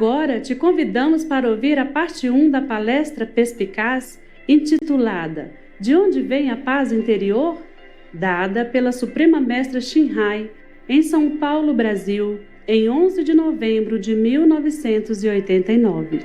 Agora te convidamos para ouvir a parte 1 da palestra perspicaz intitulada De onde vem a paz interior? Dada pela Suprema Mestra Shinhai em São Paulo, Brasil, em 11 de novembro de 1989.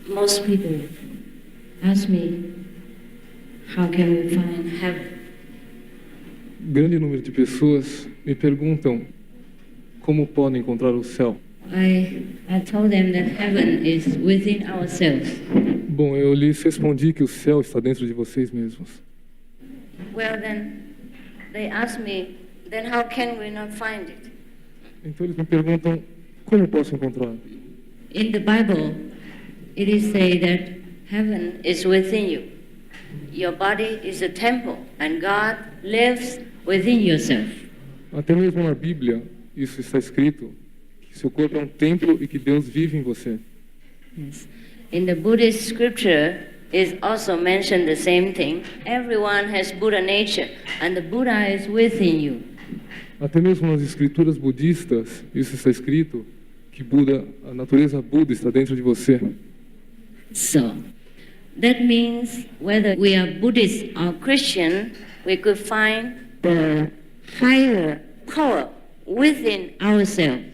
Most people ask me, how can we find heaven? Grande número de pessoas me perguntam como podem encontrar o céu. I told them that heaven is within ourselves. Bom, eu lhes respondi que o céu está dentro de vocês mesmos. Well, then they ask me, then how can we not find it? Então eles me perguntam como posso encontrar. In the Bible, it is said that heaven is within you. Your body is a temple, and God lives within yourself. Até mesmo na Bíblia, isso está escrito, que seu corpo é um templo e que Deus vive em você. Yes. In the Buddhist scripture, is also mentioned the same thing. Everyone has Buddha nature, and the Buddha is within you. Até mesmo nas escrituras budistas, isso está escrito, que Buda, a natureza Buda está dentro de você. So, that means whether we are Buddhist or Christian, we could find the higher power within ourselves.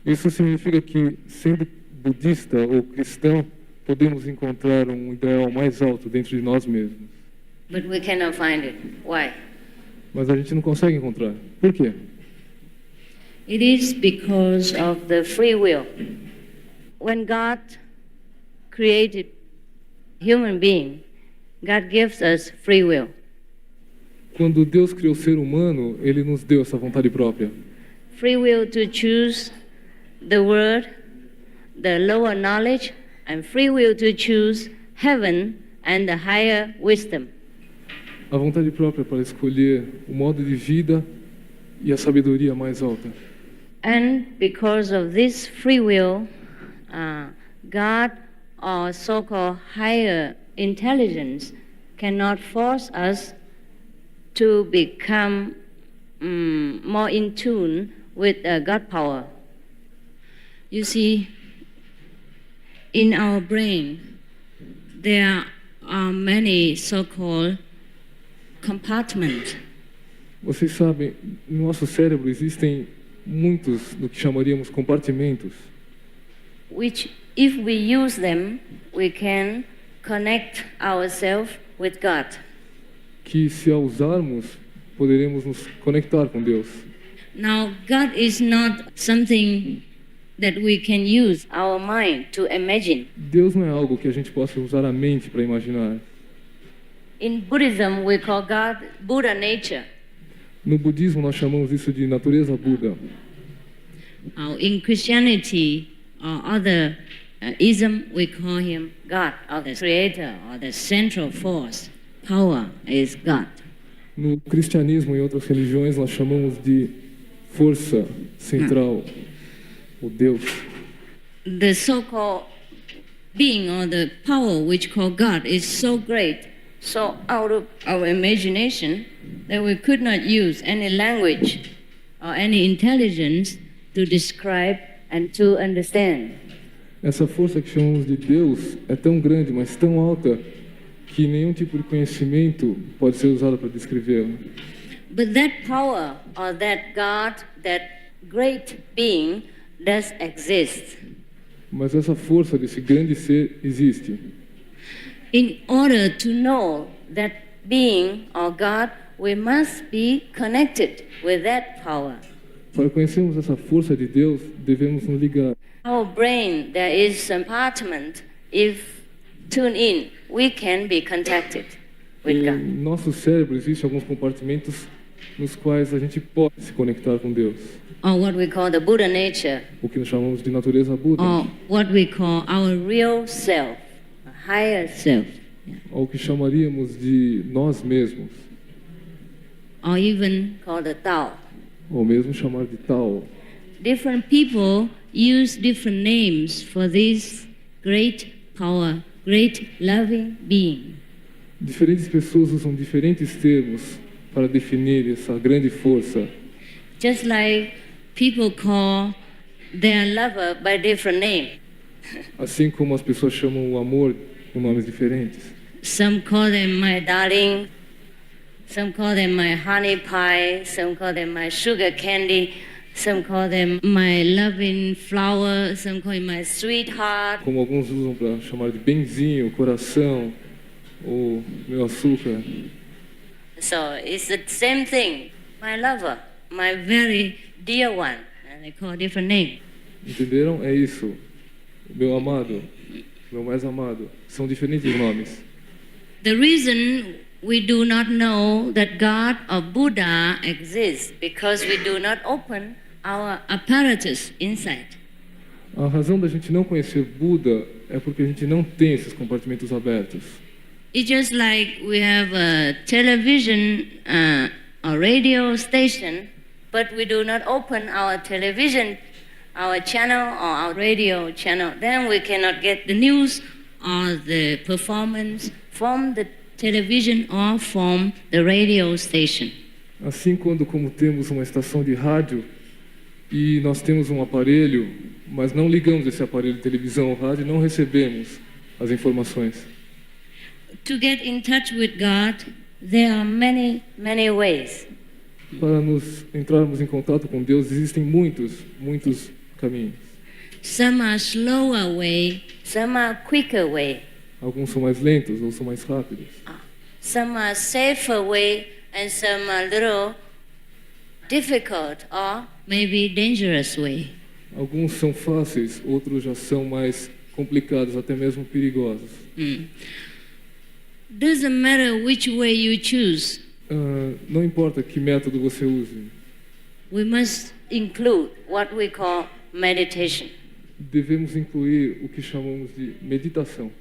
Isso significa que, sendo budista ou cristão, podemos encontrar um ideal mais alto dentro de nós mesmos. But we cannot find it. Why? Mas a gente não consegue encontrar. Por quê? It is because of the free will. When God created human being, God gives us free will. Quando Deus criou o ser humano, Ele nos deu essa vontade própria. Free will to choose the word, the lower knowledge, and free will to choose heaven and the higher wisdom. A vontade própria para escolher o modo de vida e a sabedoria mais alta. And because of this free will, God or so-called higher intelligence cannot force us to become more in tune with God power. You see, in our brain, there are many so-called compartments. Vocês sabem, no nosso cérebro existem muitos do que chamaríamos compartimentos, Which, if we use them, we can connect ourselves with God. que se a usarmos, poderemos nos conectar com Deus. Now, God is not something that we can use our mind to imagine. Deus não é algo que a gente possa usar a mente para imaginar. In Buddhism, we call God Buddha nature. No budismo, nós chamamos isso de natureza Buda. In Christianity or other ism, we call him God, or the creator, or the central force. Power is God. No cristianismo e outras religiões, nós chamamos de força central, o Deus. The so-called being or the power which called God is so great, so out of our imagination, that we could not use any language or any intelligence to describe and to understand. Essa força que chamamos de Deus é tão grande, mas tão alta, que nenhum tipo de conhecimento pode ser usado para descrevê-la. But that power or that God, that great being, does exist. Mas essa força desse grande ser existe. In order to know that being or God, we must be connected with that power. Para conhecermos essa força de Deus, devemos nos ligar. Our brain, there is some compartment. If tuned in, we can be contacted with Em God. nosso cérebro existem alguns compartimentos nos quais a gente pode se conectar com Deus. Or what we call the Buddha nature, O que nós chamamos de natureza Buda. or what we call our real self, a higher self. Ou o que chamaríamos de nós mesmos. or even called the Tao. ou mesmo chamar de Tao. Different people use different names for this great power, great loving being. Diferentes pessoas usam diferentes termos para definir essa grande força. Just like people call their lover by different name. Assim como as pessoas chamam o amor com nomes diferentes. Some call them my darling, some call them my honey pie, some call them my sugar candy, some call them my loving flower, some call it my sweetheart. Como alguns usam para chamar de benzinho, coração, ou meu açúcar. So it's the same thing. My lover, my very dear one, and they call different name. Entenderam? É isso. Meu amado, meu mais amado. São diferentes nomes. The reason we do not know that God or Buddha exists because we do not open our apparatus inside. A razão da gente não conhecer Buda é porque a gente não tem esses compartimentos abertos. It's just like we have a television or radio station, but we do not open our television, our channel or our radio channel. Then we cannot get the news or the performance from the television or from the radio station. Assim, como temos uma estação de rádio e nós temos um aparelho, mas não ligamos esse aparelho de televisão ou rádio, não recebemos as informações. To get in touch with God, there are many, many ways. Para nos entrarmos em contato com Deus, existem muitos caminhos. Some are slower way, some are quicker way. Alguns são mais lentos, outros são mais rápidos. Some are safer way and some are little difficult or maybe dangerous way. Alguns são fáceis, outros já são mais complicados, até mesmo perigosos. Doesn't matter which way you choose. Não importa que método você use. We must include what we call meditation. Devemos incluir o que chamamos de meditação.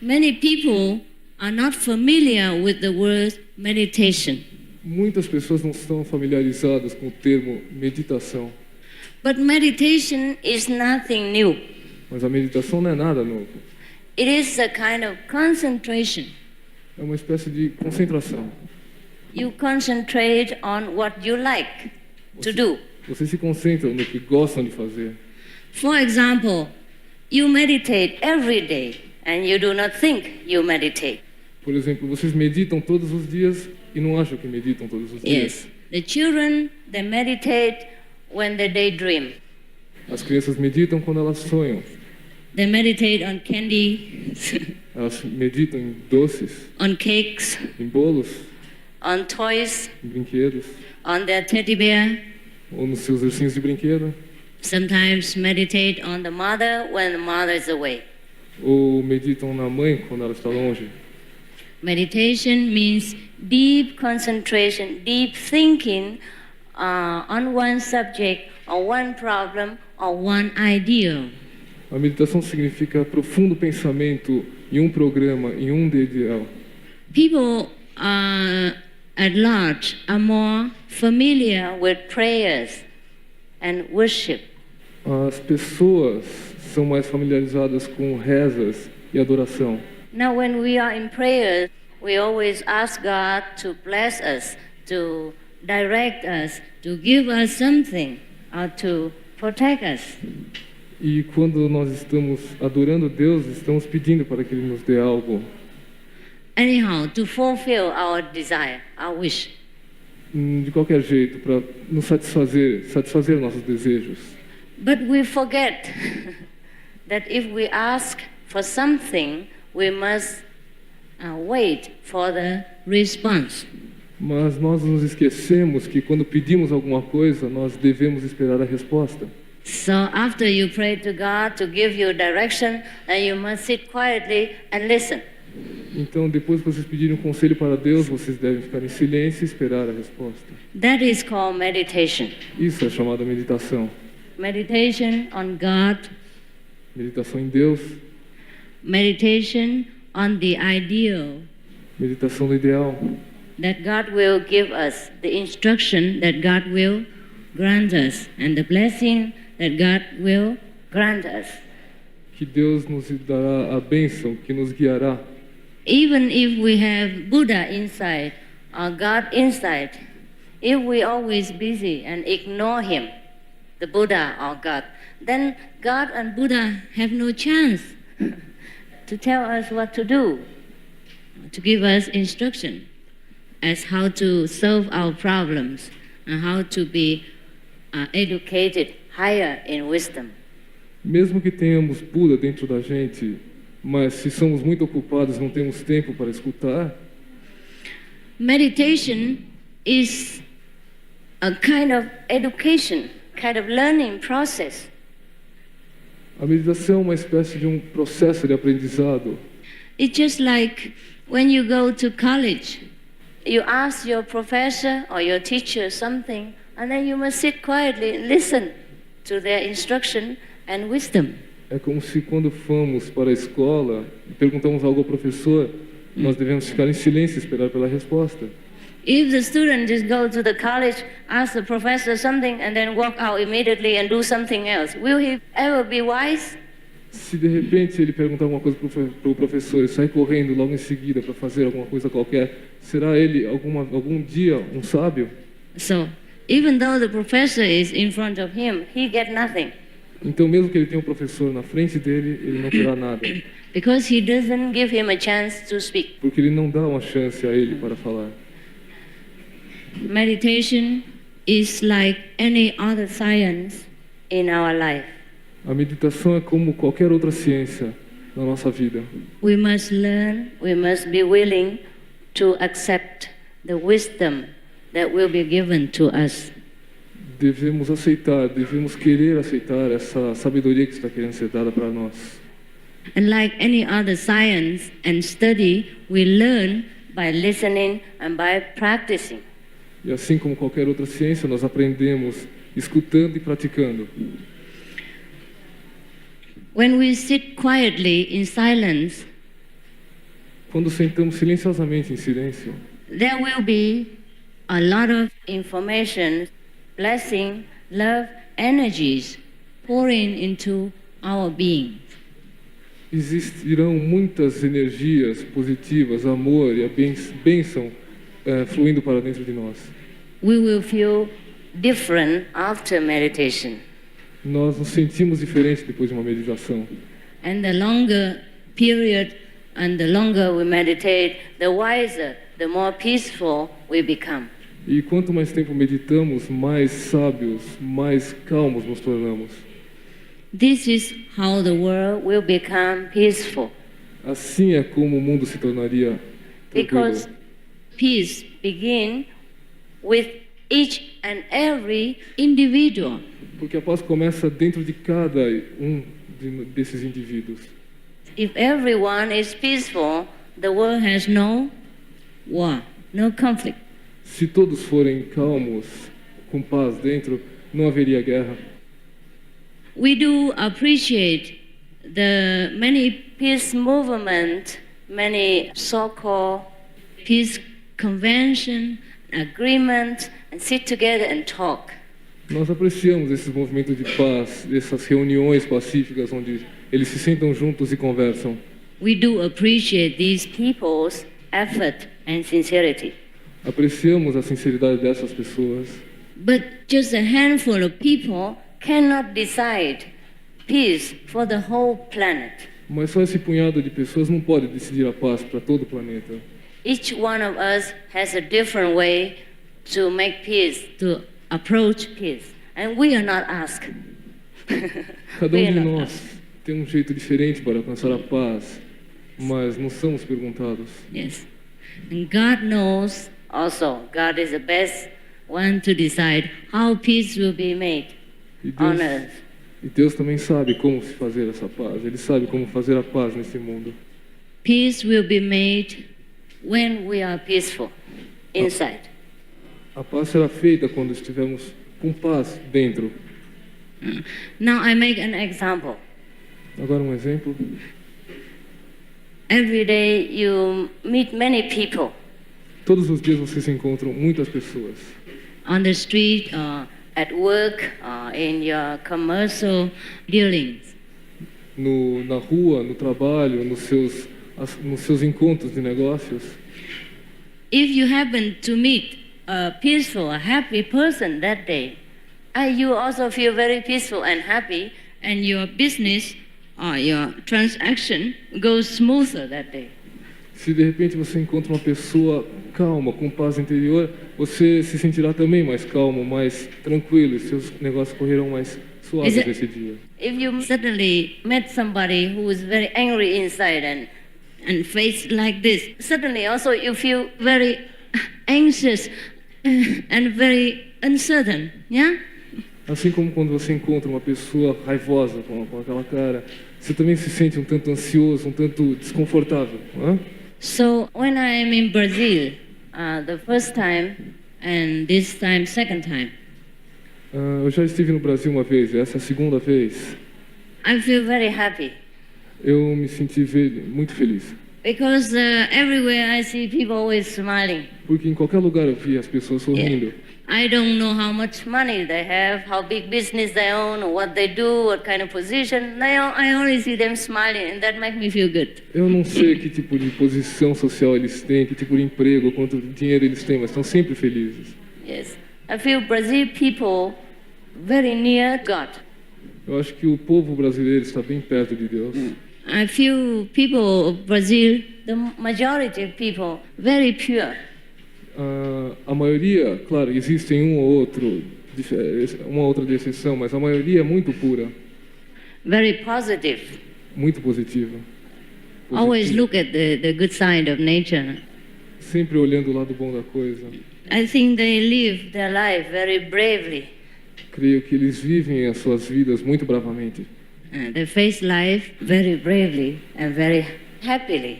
Many people are not familiar with the word meditation. Muitas pessoas não estão familiarizadas com o termo meditação. But meditation is nothing new. Mas a meditação não é nada novo. It is a kind of concentration. É uma espécie de concentração. You concentrate on what you like to do. Você se concentra no que gostam de fazer. For example, you meditate every day and you do not think you meditate. Por exemplo, vocês meditam todos os dias e não acham que meditam todos os dias. Yes. The children, they meditate when they daydream. As crianças meditam quando elas sonham. They meditate on candy, Elas meditam em doces, on cakes, em bolos, on toys, em brinquedos, on their teddy bear. ou nos seus ursinhos de brinquedo. Sometimes meditate on the mother when the mother is away. Ou meditam na mãe quando ela está longe. Meditation means deep concentration, deep thinking on one subject or one problem or one ideal. A meditação significa profundo pensamento em um programa, em um ideal. People at large are more familiar with prayers and worship. As pessoas são mais familiarizadas com rezas e adoração. Now, when we are in prayer, we always ask God to bless us, to direct us, to give us something, or to protect us. E quando nós estamos adorando Deus, estamos pedindo para que Ele nos dê algo. Anyhow, to fulfill our desire, our wish. De qualquer jeito, para nos satisfazer nossos desejos. But we forget that if we ask for something, we must wait for the response. Mas nós nos esquecemos que quando pedimos alguma coisa, nós devemos esperar a resposta. So after you pray to God to give you direction, then you must sit quietly and listen. Então, depois que vocês pedirem um conselho para Deus, vocês devem ficar em silêncio e esperar a resposta. That is called meditation. Isso é chamada meditação. Meditation on God, Meditação em Deus, meditation on the ideal. meditação no ideal. that God will give us, the instruction that God will grant us, and the blessing that God will grant us. Que Deus nos dará a bênção que nos guiará. Even if we have Buddha inside or God inside, if we always busy and ignore him, the Buddha or God, then God and Buddha have no chance to tell us what to do, to give us instruction as how to solve our problems and how to be educated higher in wisdom. Mesmo que tenhamos Buda dentro da gente, mas se somos muito ocupados, não temos tempo para escutar. Meditation is a kind of education, kind of learning process. A meditação é uma espécie de um processo de aprendizado. It's just like when you go to college, you ask your professor or your teacher something, and then you must sit quietly and listen to their instruction and wisdom. É como se quando fomos para a escola e perguntamos algo ao professor, nós devemos ficar em silêncio e esperar pela resposta. If the student just go to the college, ask the professor something, and then walk out immediately and do something else, will he ever be wise? Se de repente ele perguntar alguma coisa para o professor e sair correndo logo em seguida para fazer alguma coisa qualquer, será ele algum dia um sábio? So, even though the professor is in front of him, he get nothing. Então, mesmo que ele tenha um professor na frente dele, ele não terá nada. Because he doesn't give him a chance to speak. Porque ele não dá uma chance a ele para falar. Meditation is like any other science in our life. A meditação é como qualquer outra ciência na nossa vida. We must learn, we must be willing to accept the wisdom that will be given to us. Devemos aceitar, devemos querer aceitar essa sabedoria que está querendo ser dada para nós. And like any other science and study, we learn by listening and by practicing. E assim como qualquer outra ciência, nós aprendemos escutando e praticando. When we sit quietly in silence, quando sentamos silenciosamente em silêncio, there will be a lot of information, blessing, love, energies pouring into our being. Existirão muitas energias positivas, amor e a bênção fluindo para dentro de nós. We will feel different after meditation. Nós nos sentimos diferentes depois de uma meditação. And the longer period and the longer we meditate, the wiser, the more peaceful we become. E quanto mais tempo meditamos, mais sábios, mais calmos nos tornamos. This is how the world will become peaceful. Assim é como o mundo se tornaria Because tranquilo. peace begins with each and every individual. Porque a paz começa dentro de cada desses indivíduos. If everyone is peaceful, the world has no war, no conflict. Se todos forem calmos, com paz dentro, não haveria guerra. We do appreciate the many peace movement, many so-called peace convention, agreement, and sit together and talk. Nós apreciamos esses movimentos de paz, essas reuniões pacíficas onde eles se sentam juntos e conversam. We do appreciate these people's effort and sincerity. Apreciamos a sinceridade dessas pessoas. But just a handful of people cannot decide peace for the whole planet. Mas só esse punhado de pessoas não pode decidir a paz para todo o planeta. Each one of us has a different way to make peace, to approach peace. And we are not asked. Cada de nós tem um jeito diferente para alcançar a paz, mas não somos perguntados. Yes. And God knows also, God is the best one to decide how peace will be made on earth. E Deus também sabe como se fazer essa paz. Ele sabe como fazer a paz nesse mundo. Peace will be made when we are peaceful inside. A paz será feita quando estivermos com paz dentro. Now I make an example. Agora um exemplo. Every day you meet many people. Todos os dias vocês encontram muitas pessoas. On the street, at work, in your commercial dealings. Na rua, no trabalho, nos seus encontros de negócios. If you happen to meet a peaceful, a happy person that day, you also feel very peaceful and happy, and your business or your transaction goes smoother that day. Se de repente você encontra uma pessoa calma, com paz interior, você se sentirá também mais calmo, mais tranquilo, e seus negócios correrão mais suaves nesse dia. If you suddenly met somebody who is very angry inside and face like this, suddenly also you feel very anxious and very uncertain, yeah? Assim como quando você encontra uma pessoa raivosa com aquela cara, você também se sente um tanto ansioso, um tanto desconfortável, não é? So when I am in Brazil, the first time and this time second time, eu já estive no Brasil uma vez, essa é a segunda vez. I feel very happy. Eu me senti muito feliz. Because everywhere I see people always smiling. Porque em qualquer lugar eu vi as pessoas sorrindo. I don't know how much money they have, how big business they own, or what they do, what kind of position. I only see them smiling, and that makes me feel good. Eu não sei que tipo de posição social eles têm, que tipo de emprego, quanto dinheiro eles têm, mas estão sempre felizes. Yes, I feel Brazil people very near God. Eu acho que o povo brasileiro está bem perto de Deus. I feel people of Brazil, the majority of people, very pure. A maioria, claro, existem uma outra exceção, mas a maioria é muito pura. Very positive. Muito positiva. Always look at the good side of nature. Sempre olhando o lado bom da coisa. I think they live their life very bravely. Creio que eles vivem as suas vidas muito bravamente. They face life very bravely and very happily.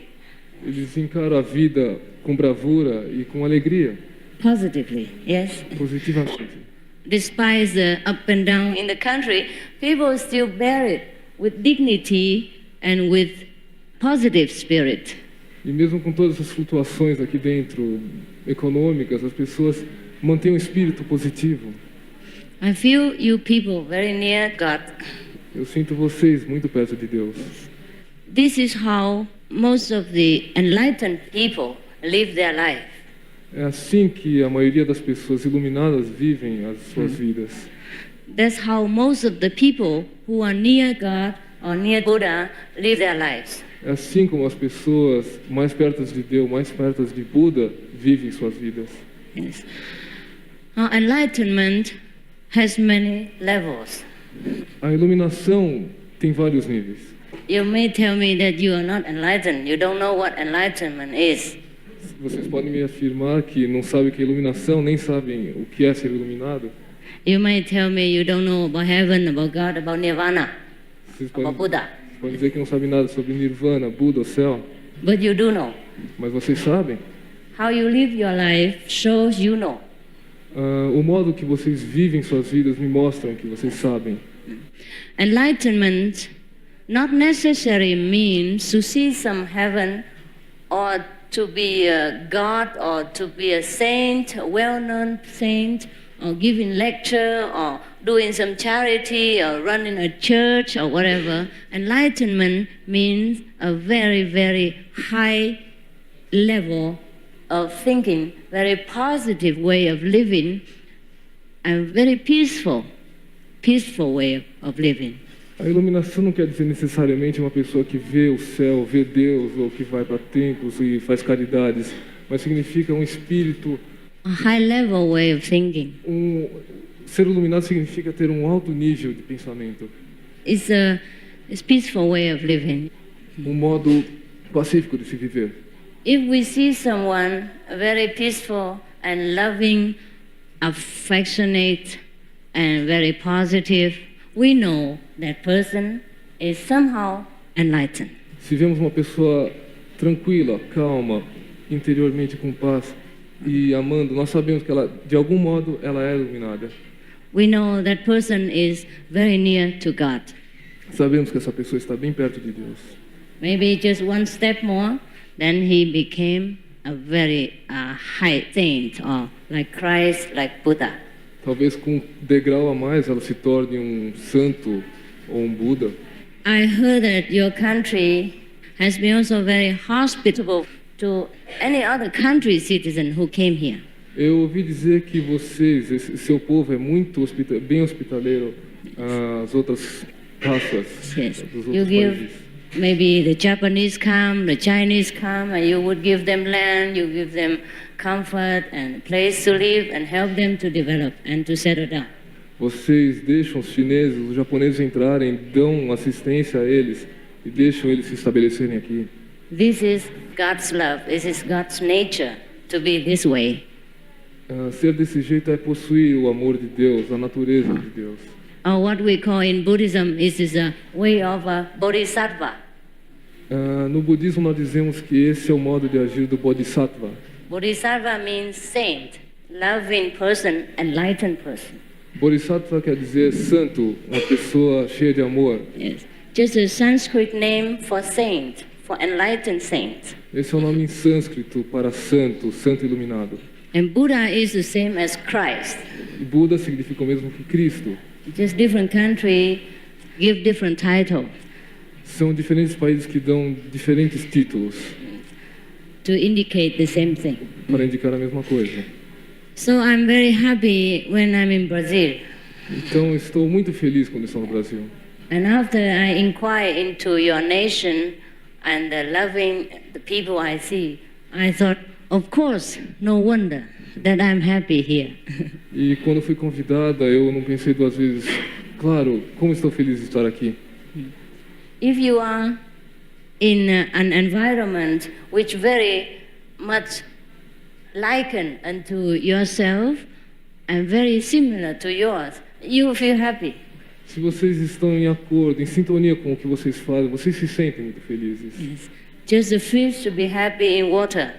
Eles encaram a vida com bravura e com alegria. Positively, yes. Positivamente. Despite the up and down in the country, people still bear it with dignity and with positive spirit. E mesmo com todas as flutuações aqui dentro, econômicas, as pessoas mantêm um espírito positivo. I feel you people very near God. Eu sinto vocês muito perto de Deus. This is how most of the enlightened people live their life. É assim que a maioria das pessoas iluminadas vivem as suas vidas. That's how most of the people who are near God or near Buddha live their lives. É assim como as pessoas mais perto de Deus, mais perto de Buda, vivem suas vidas. Yes. Enlightenment has many levels. A iluminação tem vários níveis. You may tell me that you are not enlightened. You don't know what enlightenment is. Vocês podem me afirmar que não sabem o que é iluminação, nem sabem o que é ser iluminado. You may tell me you don't know about heaven, about God, about nirvana, Vocês about Buddha. podem dizer que não sabem nada sobre nirvana, Buda, o céu. But you do know. Mas vocês sabem. How you live your life shows you know. O modo que vocês vivem suas vidas me mostram que vocês sabem. Enlightenment not necessarily means to see some heaven or to be a god or to be a saint, a well-known saint, or giving lecture or doing some charity or running a church or whatever. Enlightenment means a very, very high level of thinking, very positive way of living, and very peaceful way of living. A iluminação não quer dizer necessariamente uma pessoa que vê o céu, vê Deus, ou que vai para templos e faz caridades, mas significa um espírito. A high level way of thinking. Ser iluminado significa ter um alto nível de pensamento. It's a peaceful way of living. Modo pacífico de se viver. If we see someone very peaceful and loving, affectionate, and very positive, we know that person is somehow enlightened. Se vemos uma pessoa tranquila, calma, interiormente com paz e amando, nós sabemos que ela, de algum modo, ela é iluminada. We know that person is very near to God. Sabemos que essa pessoa está bem perto de Deus. Maybe just one step more, then he became a very high saint, or like Christ, like Buddha. Talvez com um degrau a mais ela se torne um santo ou um Buda. I heard that your country has been also very hospitable to any other country citizen who came here. Eu ouvi dizer que vocês, seu povo é muito bem hospitaleiro às outras raças Yes. dos You outros give, países. maybe the Japanese come, the Chinese come, and you would give them land, you give them comfort and place to live and help them to develop and to settle down. Vocês deixam os chineses, os japoneses entrarem, dão assistência a eles e deixam eles se estabelecerem aqui. This is God's love. This is God's nature to be this way. Ser desse jeito é possuir o amor de Deus, a natureza de Deus. Or what we call in Buddhism is a way of a bodhisattva. No budismo nós dizemos que esse é o modo de agir do Bodhisattva. Bodhisattva means saint, loving person, enlightened person. Bodhisattva quer dizer santo, uma pessoa cheia de amor. Yes. Just a Sanskrit name for saint, for enlightened saint. Esse é o nome em sânscrito para santo, santo iluminado. And Buddha is the same as Christ. E Buda significa o mesmo que Cristo. Just different country give different title São diferentes países que dão diferentes títulos to indicate the same thing. para indicar a mesma coisa. So I'm very happy when I'm in Brazil. Então, estou muito feliz quando estou no Brasil. And after I inquire into your nation and the loving the people I see, I thought, of course, no wonder that I'm happy here. E quando fui convidada, eu não pensei duas vezes. Claro, como estou feliz de estar aqui. If you are in an environment which very much likened unto yourself and very similar to yours, you feel happy. Se vocês estão em acordo, em sintonia com o que vocês fazem, vocês se sentem muito felizes. Yes. Just the fish to be happy in water,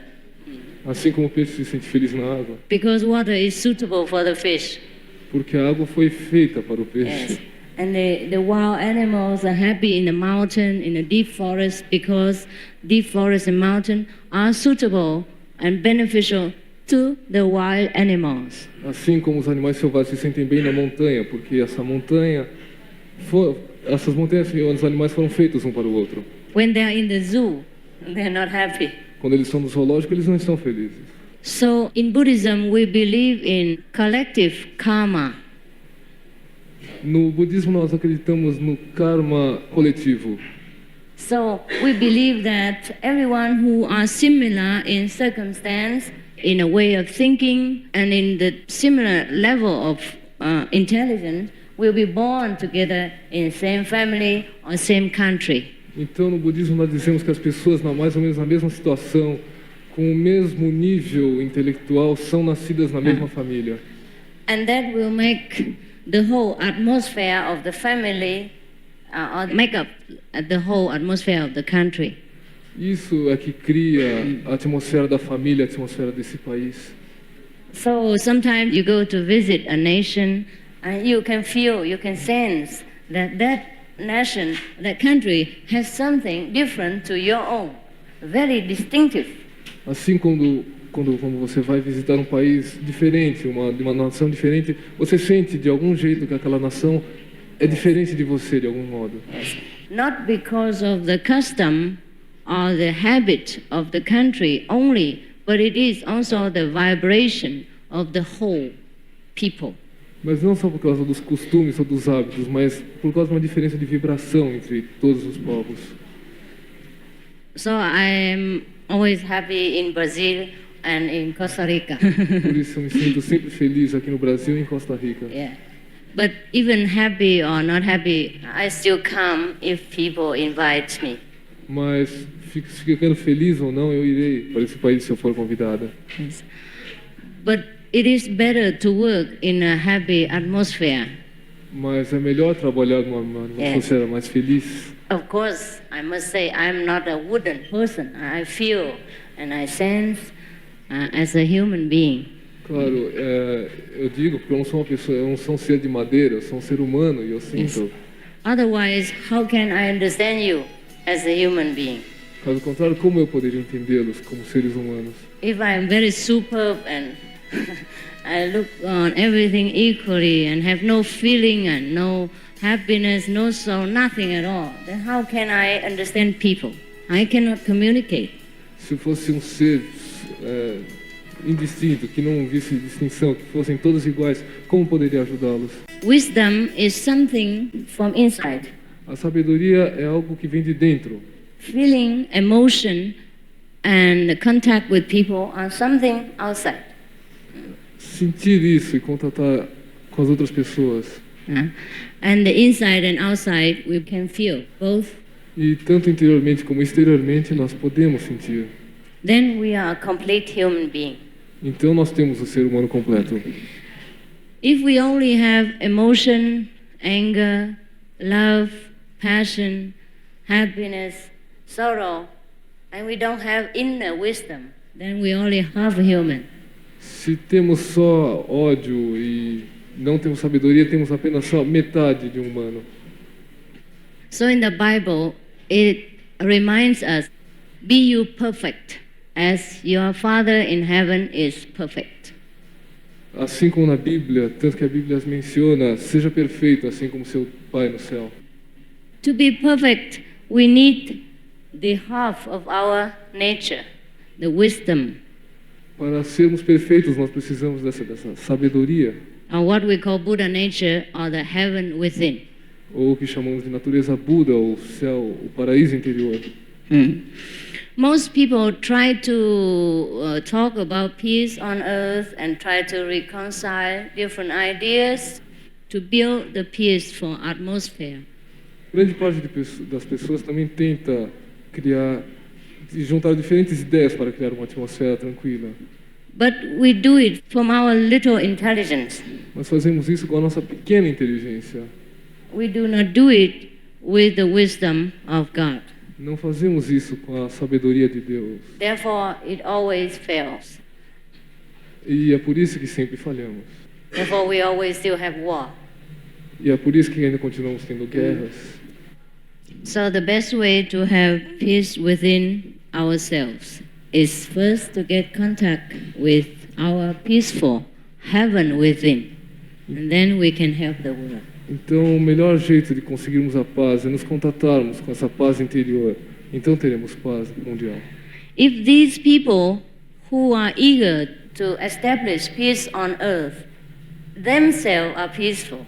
Assim como o peixe se sente feliz na água, because water is suitable for the fish. porque a água foi feita para o peixe. Yes. And the wild animals are happy in the mountain, in the deep forest, because deep forest and mountain are suitable and beneficial to the wild animals. Assim como os animais selvagens se sentem bem na montanha, porque essas montanhas e os animais foram feitos um para o outro. When they are in the zoo, they're not happy. Quando eles estão no zoológico, eles não estão felizes. So in Buddhism, we believe in collective karma. No budismo, nós acreditamos no karma coletivo. So we believe that everyone who are similar in circumstance, in a way of thinking, and in the similar level of intelligence, will be born together in the same family or same country. Então, no budismo, nós dizemos que as pessoas, mais ou menos na mesma situação, com o mesmo nível intelectual, são nascidas na mesma família. And that will make the whole atmosphere of the family, or make up the whole atmosphere of the country. Isso é que cria a atmosfera da família, a atmosfera desse país. So sometimes you go to visit a nation and you can feel, you can sense that nation, that country has something different to your own, very distinctive. Assim, quando você vai visitar um país diferente, de uma nação diferente, você sente de algum jeito que aquela nação é diferente de você, de algum modo. Yes. Not because of the custom or the habit of the country only, but it is also the vibration of the whole people. Mas não só por causa dos costumes ou dos hábitos, mas por causa de uma diferença de vibração entre todos os povos. So I am always happy in Brazil and in Costa Rica. Por isso eu me sinto sempre feliz aqui no Brasil e em Costa Rica. Yeah. But even happy or not happy, I still come if people invite me. Mas ficando feliz ou não, eu irei para esse país se eu for convidada. Yes. But it is better to work in a happy atmosphere. Mas é melhor trabalhar numa atmosfera mais feliz. Of course, I must say I'm not a wooden person. I feel and I sense as a human being. Claro, eu digo porque eu não sou uma pessoa, eu não sou um ser de madeira, eu sou um ser humano e eu sinto. Yes. Otherwise, how can I understand you as a human being? Caso contrário, como eu poderia entendê-los como seres humanos? If I am very superb and I look on everything equally and have no feeling and no happiness, no soul, nothing at all, then how can I understand people? I cannot communicate. Se eu fosse um ser indistinto, que não visse distinção, que fossem todos iguais, como poderia ajudá-los? Wisdom is something from inside. A sabedoria é algo que vem de dentro. Feeling, emotion, and contact with people are something outside. Sentir isso e contatar com as outras pessoas. And the inside and outside we can feel both. E tanto interiormente como exteriormente nós podemos sentir. Then we are a complete human being. Então nós temos o ser humano completo. If we only have emotion, anger, love, passion, happiness, sorrow, and we don't have inner wisdom, then we only half human. Se temos só ódio e não temos sabedoria, temos apenas só metade de um humano. So in the Bible, it reminds us, be you perfect, as your Father in heaven is perfect. Assim como na Bíblia, tanto que a Bíblia menciona, seja perfeito, assim como seu Pai no céu. To be perfect, we need the half of our nature, the wisdom, Para sermos perfeitos, nós precisamos dessa sabedoria, or what we call Buddha nature, or the heaven within. ou o que chamamos de natureza Buda, ou céu, o paraíso interior. Most people try to talk about peace on earth and try to reconcile different ideas to build the peaceful atmosphere. Grande parte das pessoas também tenta juntar diferentes ideias para criar uma atmosfera tranquila. But we do it from our little intelligence. Nós fazemos isso com a nossa pequena inteligência. We do not do it with the wisdom of God. Não fazemos isso com a sabedoria de Deus. Therefore, it always fails. E é por isso que sempre falhamos. Therefore, we always still have war. E é por isso que ainda continuamos tendo guerras. So the best way to have peace within ourselves is first to get contact with our peaceful heaven within. And then we can help the world. Então, o melhor jeito de conseguirmos a paz é nos contatarmos com essa paz interior. Então teremos paz mundial. If these people who are eager to establish peace on earth themselves are peaceful,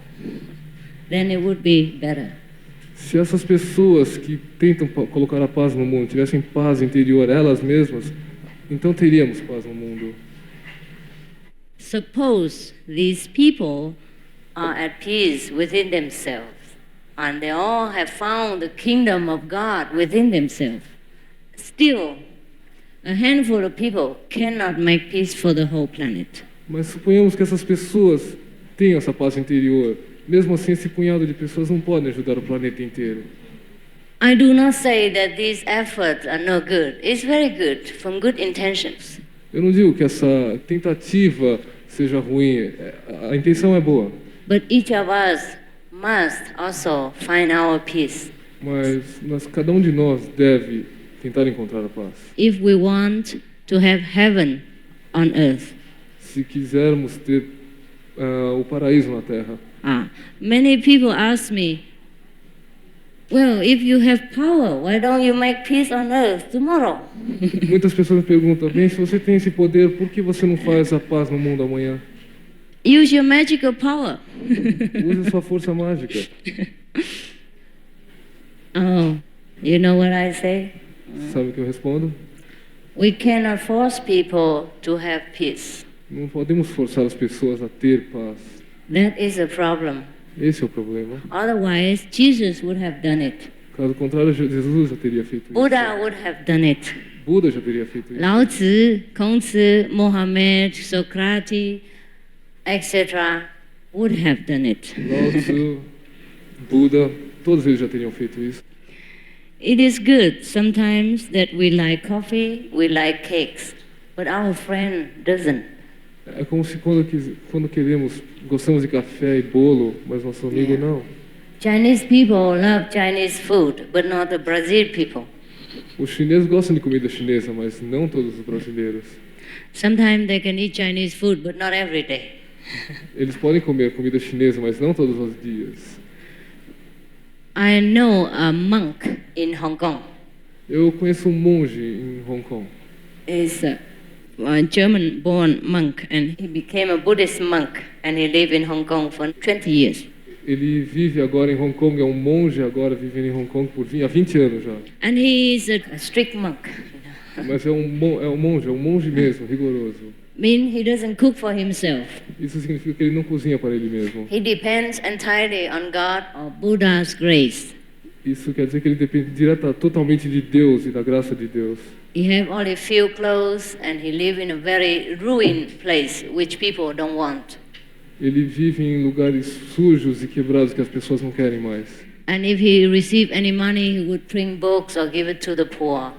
then it would be better. Se essas pessoas que tentam colocar a paz no mundo tivessem paz interior elas mesmas, então teríamos paz no mundo. Suppose these people are at peace within themselves, and they all have found the kingdom of God within themselves. Still, a handful of people cannot make peace for the whole planet. Mas suponhamos que essas pessoas tenham essa paz interior. Mesmo assim, esse punhado de pessoas não podem ajudar o planeta inteiro. I do not say that these efforts are no good. It's very good from good intentions. Eu não digo que essa tentativa seja ruim. A intenção é boa. But each of us must also find our peace. Mas cada um de nós deve tentar encontrar a paz. If we want to have heaven on earth. Se quisermos ter o paraíso na Terra. Many people ask me, well, if you have power, why don't you make peace on earth tomorrow? Muitas pessoas me perguntam, bem, se você tem esse poder, por que você não faz a paz no mundo amanhã? Use your magical power. Use a sua força mágica. Oh, you know what I say? Sabe o que eu respondo? We cannot force people to have peace. Não podemos forçar as pessoas a ter paz. That is a problem. Esse é o problema. Otherwise, Jesus would have done it. Caso contrário, Jesus já teria feito isso. Buddha would have done it. Buda já teria feito isso. Lao Tzu, Kongzi, Mohammed, Socrates, etc. would have done it. Lao Tzu, Buda, todos eles já teriam feito isso. It is good sometimes that we like coffee, we like cakes, but our friend doesn't. É como se quando queremos, gostamos de café e bolo, mas nosso amigo não. Chinese people love Chinese food, but not the Brazil people. Os chineses gostam de comida chinesa, mas não todos os brasileiros. Sometimes they can eat Chinese food, but not every day. Eles podem comer comida chinesa, mas não todos os dias. I know a monk in Hong Kong. Eu conheço um monge em Hong Kong. He's a German-born monk, and he became a Buddhist monk, and he lived in Hong Kong for 20 years. Ele vive agora em Hong Kong, é um monge agora vivendo em Hong Kong há 20 anos já. And he is a strict monk. Mas é um monge mesmo, rigoroso. Mean he doesn't cook for himself. Isso significa que ele não cozinha para ele mesmo. He depends entirely on God or Buddha's grace. Isso quer dizer que ele depende totalmente de Deus e da graça de Deus. He have only few clothes and he live in a very ruined place which people don't want. Ele vive em lugares sujos e quebrados que as pessoas não querem mais. And if he receive any money, he would print books or give it to the poor.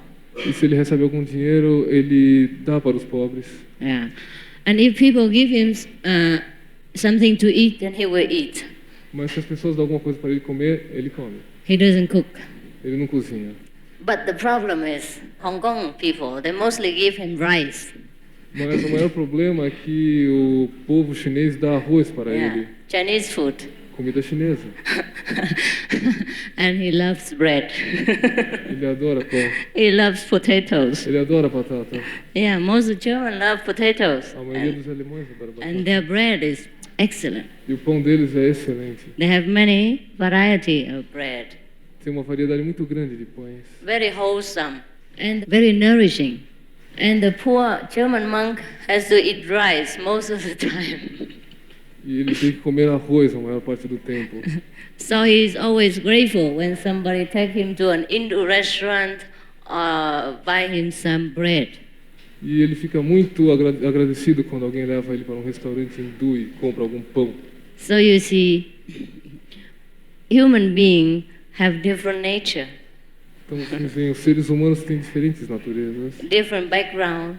E se ele recebe algum dinheiro, ele dá para os pobres. Yeah. And if people give him something to eat, then he will eat. Mas se as pessoas dão alguma coisa para ele comer, ele come. He doesn't cook. Ele não cozinha. But the problem is, Hong Kong people, they mostly give him rice. Mas o maior problema é que o povo chinês dá arroz para ele. Chinese food. Comida chinesa. And he loves bread. Ele adora pão. He loves potatoes. Ele adora batata. Yeah, most Germans love potatoes. A maioria dos alemães adora batata. And their bread is excellent. E o pão deles é excelente. They have many variety of bread. Tem uma variedade muito grande de pães. Very wholesome and very nourishing. And the poor German monk has to eat rice most of the time. E ele tem que comer arroz a maior parte do tempo. So he's always grateful when somebody take him to an Hindu restaurant or buy him some bread. E ele fica muito agradecido quando alguém leva ele para um restaurante hindu e compra algum pão. So you see, human beings have different nature. Então, os seres humanos têm diferentes naturezas, different background,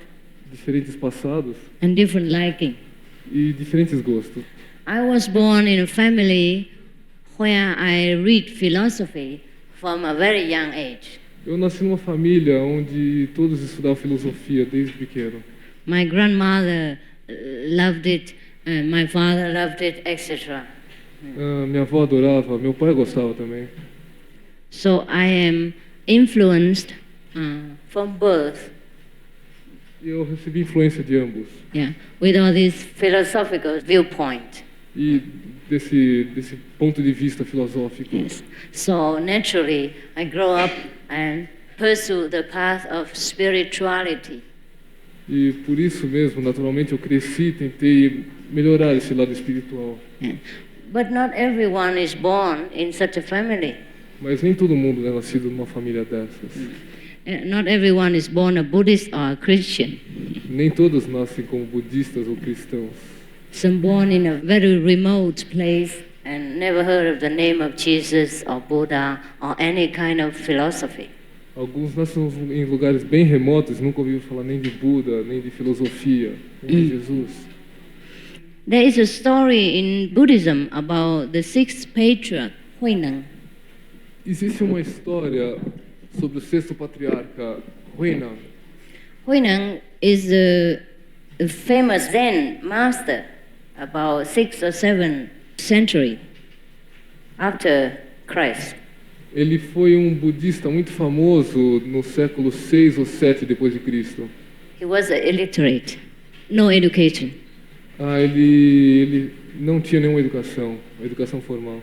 diferentes passados and different liking. E diferentes gostos. I was born in a family where I read philosophy from a very young age. Eu nasci numa família onde todos estudavam filosofia desde pequeno. My grandmother loved it, and my father loved it, etc. Minha avó adorava, meu pai gostava também. So I am influenced from birth. Eu recebi influência de ambos. Yeah, with all this philosophical viewpoint. E desse ponto de vista filosófico. Yes. So naturally, I grow up and pursue the path of spirituality. E por isso mesmo, naturalmente, eu cresci e tentei melhorar esse lado espiritual. Yeah. But not everyone is born in such a family. Mas nem todo mundo é nascido numa família dessas. Not everyone is born a Buddhist or a Christian. Nem todos nascem como budistas ou cristãos. Some born in a very remote place and never heard of the name of Jesus or Buddha or any kind of philosophy. Alguns nascem em lugares bem remotos, nunca ouviram falar nem de Buda, nem de filosofia, nem de Jesus. There is a story in Buddhism about the sixth patriarch, Huineng. Existe uma história sobre o sexto patriarca, Huineng. Huineng is a famous Zen master about 6th or 7th century after Christ. Ele foi um budista muito famoso no século 6 ou 7 depois de Cristo. He was illiterate, no education. Ele não tinha nenhuma educação formal.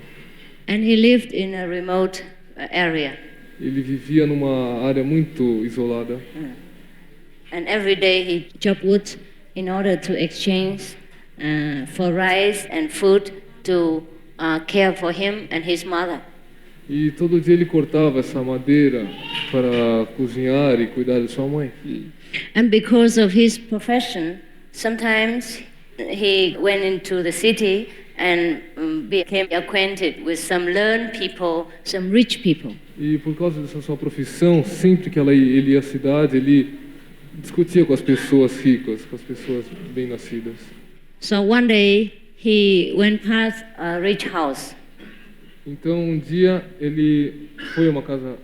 And he lived in a remote area. Ele vivia numa área muito isolada. And every day he chopped wood in order to exchange for rice and food to care for him and his mother. E todo dia ele cortava essa madeira para cozinhar e cuidar de sua mãe. And because of his profession, sometimes he went into the city and became acquainted with some learned people, some rich people. E por causa dessa sua profissão, sempre que ele ia à cidade, ele discutia com as pessoas ricas, com as pessoas bem-nascidas. So one day he went past a rich house. Então um dia ele foi a uma casa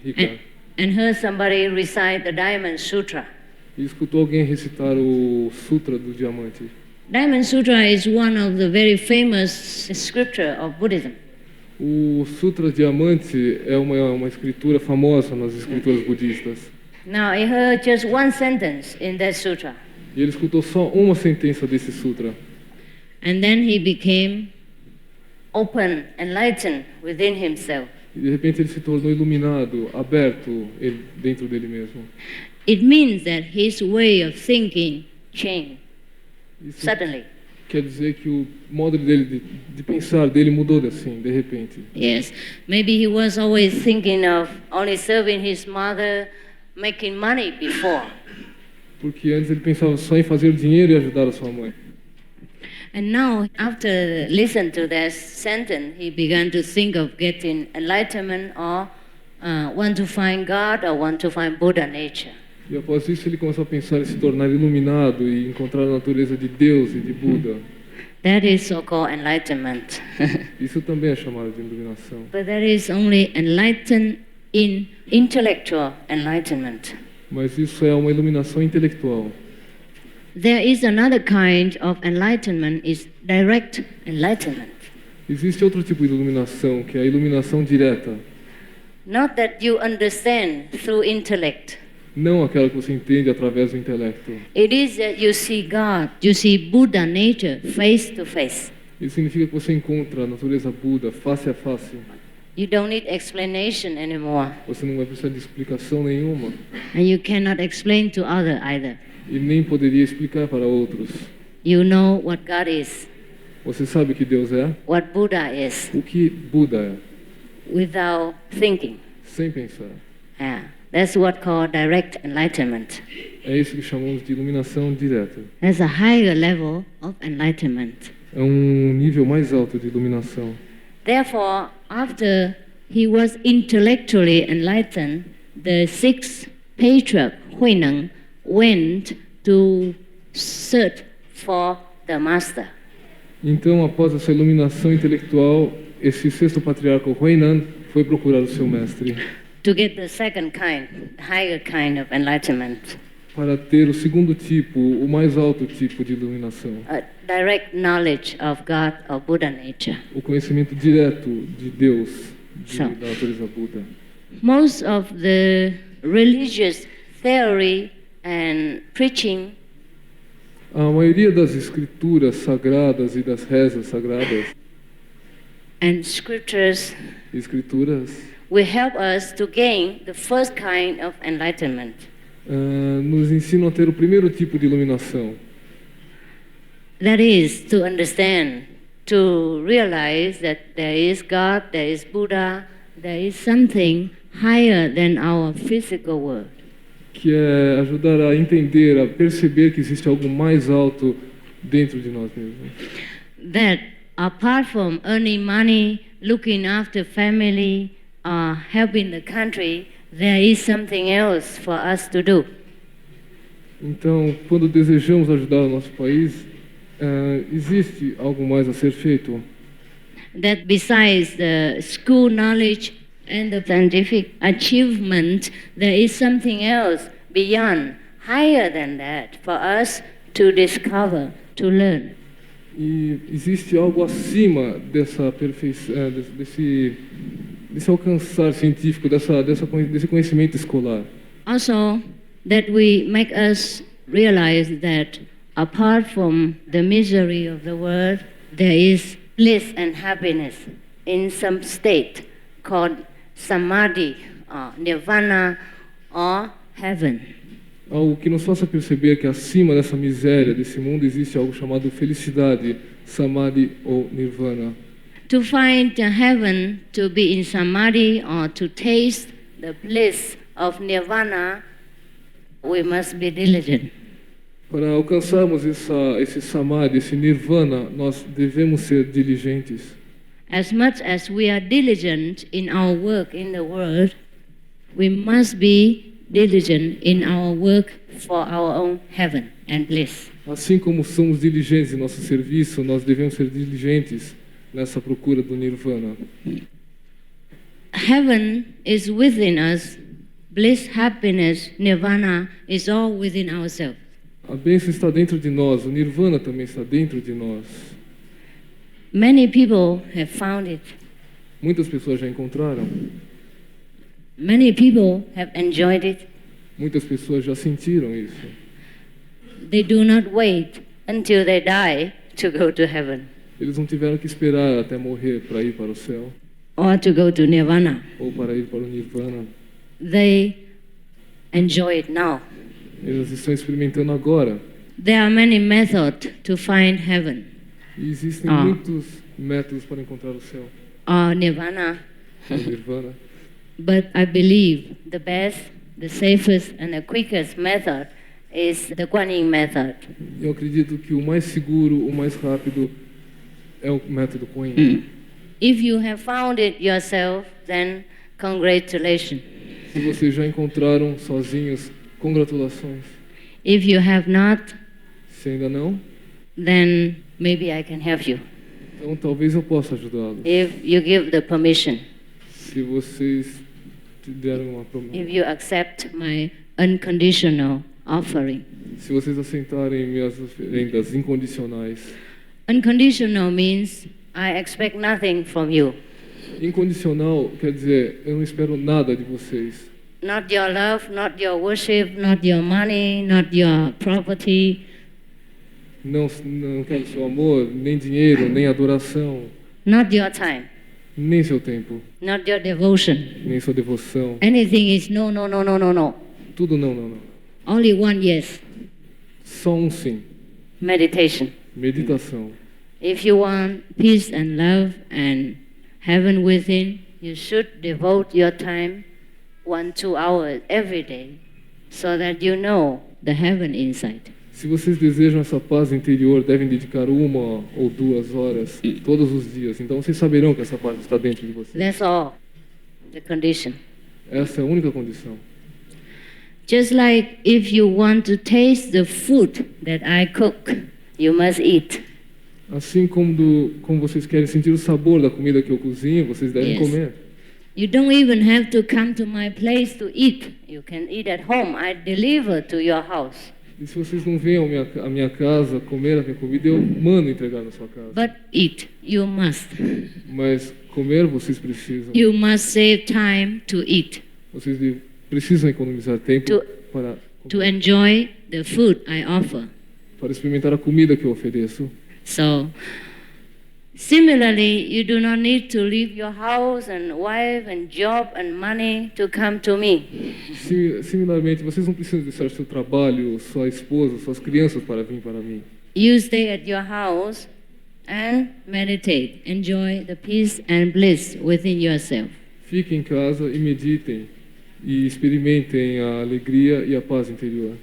rica. and heard somebody recite the Diamond Sutra. E escutou alguém recitar o Sutra do Diamante. Diamond Sutra is one of the very famous scripture of Buddhism. O Sutra Diamante é uma escritura famosa nas escrituras budistas. Now he heard just one sentence in that sutra. E ele escutou só uma sentença desse sutra. And then he became open, enlightened within himself. E de repente ele se tornou iluminado, aberto dentro dele mesmo. It means that his way of thinking changed Isso suddenly. quer dizer que o modo dele de pensar dele mudou assim, de repente. Yes, maybe he was always thinking of only serving his mother, making money before. Porque antes ele pensava só em fazer dinheiro e ajudar a sua mãe. And now, after listening to that sentence, he began to think of getting enlightenment or want to find God or want to find Buddha nature. E após isso ele começou a pensar em se tornar iluminado e encontrar a natureza de Deus e de Buda. That is so-called enlightenment. Isso também é chamado de iluminação. But that is only enlightened in intellectual enlightenment. Mas isso é uma iluminação intelectual. There is another kind of enlightenment, is direct enlightenment. Existe outro tipo de iluminação, que é a iluminação direta. Not that you understand through intellect. Não aquela que você entende através do intelecto. It is that you see God, you see Buddha nature face to face. Isso significa que você encontra a natureza Buda face a face. You don't need explanation anymore. Você não vai precisar de explicação nenhuma. And you cannot explain to others either. E nem poderia explicar para outros. You know what God is, Você sabe o que Deus é? what Buddha is, O que Buda é? without thinking. Sem pensar. Yeah. That's what called direct enlightenment. É isso que chamamos de iluminação direta. There's a higher level of enlightenment. É um nível mais alto de iluminação. Therefore, after he was intellectually enlightened, the sixth patriarch, Huineng, went to search for the master. Então, após essa iluminação intelectual, esse sexto patriarca, Huainan, foi procurar o seu mestre To get the second kind, higher kind of enlightenment, para ter o segundo tipo, o mais alto tipo de iluminação, a direct knowledge of God or Buddha nature. o conhecimento direto de Deus, So- da natureza Buda. Most of the religious theory and preaching A maioria das escrituras sagradas e das rezas sagradas, and scriptures escrituras, will help us to gain the first kind of enlightenment. nos ensinam a ter o primeiro tipo de iluminação. That is to understand, to realize that there is God, there is Buddha, there is something higher than our physical world. Que é ajudar a entender, a perceber que existe algo mais alto dentro de nós mesmos. That apart from earning money, looking after family, helping the country, there is something else for us to do. Então, quando desejamos ajudar o nosso país, existe algo mais a ser feito. That besides the school knowledge and the scientific achievement, there is something else beyond, higher than that, for us to discover, to learn. E existe algo acima dessa perfeição, desse alcançar científico, desse conhecimento escolar. Also, that we make us realize that apart from the misery of the world, there is bliss and happiness in some state called samadhi, nirvana, or heaven. Algo que nos faça perceber que acima dessa miséria desse mundo existe algo chamado felicidade, samadhi ou nirvana. To find the heaven, to be in samadhi, or to taste the bliss of nirvana, we must be diligent. Para alcançarmos esse samadhi, esse nirvana, nós devemos ser diligentes. As much as we are diligent in our work in the world, we must be diligent in our work for our own heaven and bliss. Assim como somos diligentes em nosso serviço, nós devemos ser diligentes nessa procura do nirvana. Heaven is within us, bliss, happiness, nirvana is all within ourselves. A bênção está dentro de nós, o nirvana também está dentro de nós. Many people have found it. Muitas pessoas já encontraram, Many people have enjoyed it. muitas pessoas já sentiram isso. They do not wait until they die to go to heaven Eles não tiveram que esperar até morrer para ir para o céu or to go to nirvana. ou para ir para o nirvana. They enjoy it now. Eles estão experimentando agora. There are many methods to find heaven E existem Ah. muitos métodos para encontrar o céu, or nirvana, o nirvana. but I believe the best, the safest, and the quickest method is the Kuan Yin method. Eu acredito que o mais seguro, o mais rápido é o método Kuan Yin. If you have found it yourself, then congratulations. Se vocês já encontraram sozinhos, congratulações. If you have not, Se ainda não, then maybe I can help you. então talvez eu possa ajudá-los. If you give the permission, Se vocês te deram uma promessa. if you accept my unconditional offering. Se vocês aceitarem minhas oferendas incondicionais. Unconditional means I expect nothing from you. Incondicional quer dizer, eu não espero nada de vocês. Not your love, not your worship, not your money, not your property, Não quero seu amor, nem dinheiro, nem adoração, not your time, nem seu tempo, not your devotion. nem sua devoção. Anything is no, no, no, no, no, no. Tudo não, não, não. Only one yes. Só um sim. Meditation. Meditação. If you want peace and love and heaven within, you should devote your time 1-2 hours every day so that you know the heaven inside. Se vocês desejam essa paz interior, devem dedicar 1 ou 2 horas todos os dias. Então vocês saberão que essa paz está dentro de vocês. That's all, the condition. Essa é a única condição. Just like if you want to taste the food that I cook, you must eat. Assim como vocês querem sentir o sabor da comida que eu cozinho, vocês devem Yes. comer. You don't even have to come to my place to eat. You can eat at home. I deliver to your house. E se vocês não vêm à minha casa comer a minha comida, eu mando entregar na sua casa. But eat, you must. Mas comer vocês precisam. You must save time to eat, Vocês precisam economizar tempo para to enjoy the food I offer. experimentar a comida que eu ofereço. So, similarly, you do not need to leave your house and wife and job and money to come to me. Similarmente, vocês não precisam deixar seu trabalho, sua esposa, suas crianças para vir para mim. You stay at your house and meditate. Enjoy the peace and bliss within yourself. Fiquem em casa e meditem e experimentem a alegria e a paz interior.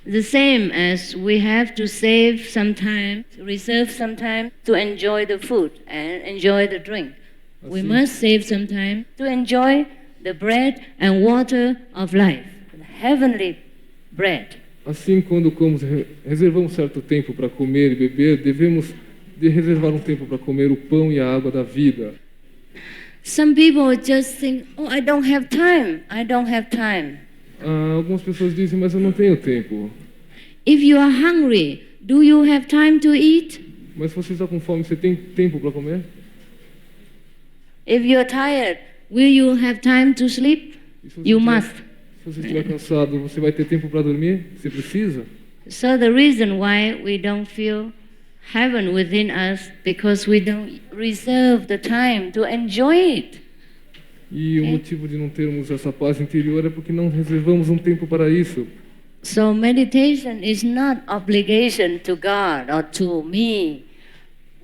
The same as we have to save some time, reserve some time to enjoy the food and enjoy the drink. We Assim. must save some time to enjoy the bread and water of life, the heavenly bread. Assim, quando reservamos certo tempo para comer e beber, devemos reservar um tempo para comer o pão e a água da vida. Some people just think, oh, I don't have time. I don't have time. Algumas pessoas dizem, mas eu não tenho tempo. If you are hungry, do you have time to eat? Mas se você está com fome, você tem tempo para comer? If you are tired, will you have time to sleep? E se você You estiver- must. Se você estiver cansado, você vai ter tempo para dormir? Você precisa? So the reason why we don't feel heaven within us because we don't reserve the time to enjoy it. E o motivo de não termos essa paz interior é porque não reservamos um tempo para isso. So meditation is not obligation to God or to me.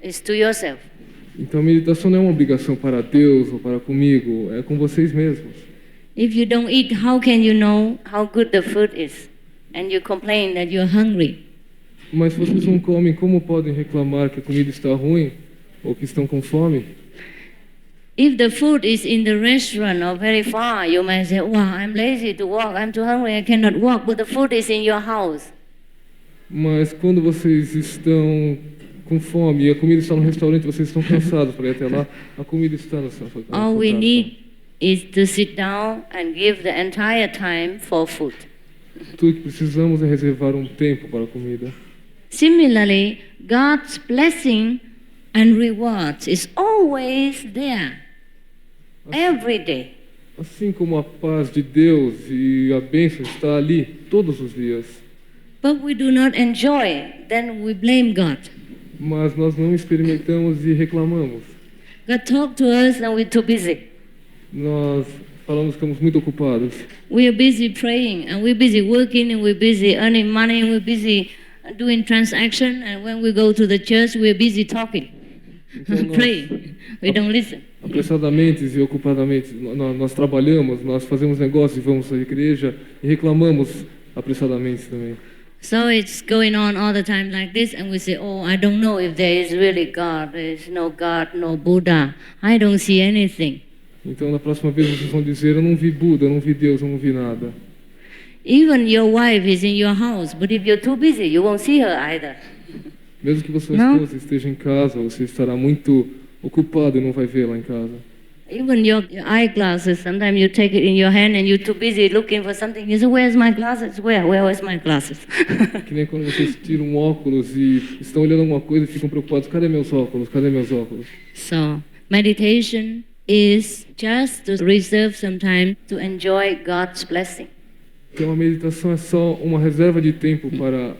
It's to yourself. Então, meditação não é uma obrigação para Deus ou para comigo, é com vocês mesmos. If you don't eat, how can you know how good the food is? And you complain that you're hungry. Mas se vocês não comem, como podem reclamar que a comida está ruim ou que estão com fome? If the food is in the restaurant or very far, you might say, wow, I'm lazy to walk, I'm too hungry, I cannot walk, but the food is in your house. Mas quando vocês estão com fome e a comida está no restaurante, vocês estão cansados para ir até lá, a comida está na sua casa. All we need is to sit down and give the entire time for food. Tudo que precisamos é reservar um tempo para a comida. Similarly, God's blessing and rewards is always there, every day. Assim como a paz de Deus e a bênção está ali todos os dias. But we do not enjoy, then we blame God. Mas nós não experimentamos e reclamamos. God talked to us and we're too busy. Nós falamos que estamos muito ocupados. We are busy praying and we're busy working and we're busy earning money and we're busy doing transaction, and when we go to the church we're busy talking, praying. We don't listen. Apressadamente e ocupadamente nós trabalhamos, nós fazemos negócios e vamos à igreja e reclamamos apressadamente também. So it's going on all the time like this, and we say, oh, I don't know if there is really God. There is no God, no Buddha. I don't see anything. Então, na próxima vez vocês vão dizer, eu não vi Buda, eu não vi Deus, eu não vi nada. Even your wife is in your house, but if you're too busy, you won't see her either. Mesmo que sua esposa esteja em casa, você estará muito ocupado e não vai vê-la em casa. Even your eyeglasses, sometimes you take it in your hand and you're too busy looking for something. You say, where's my glasses? Where's my glasses? Que nem quando vocês tiram um óculos e estão olhando alguma coisa e ficam preocupados, cadê meus óculos? Cadê meus óculos? So, meditation is just to reserve some time to enjoy God's blessing. Então a meditação é só uma reserva de tempo para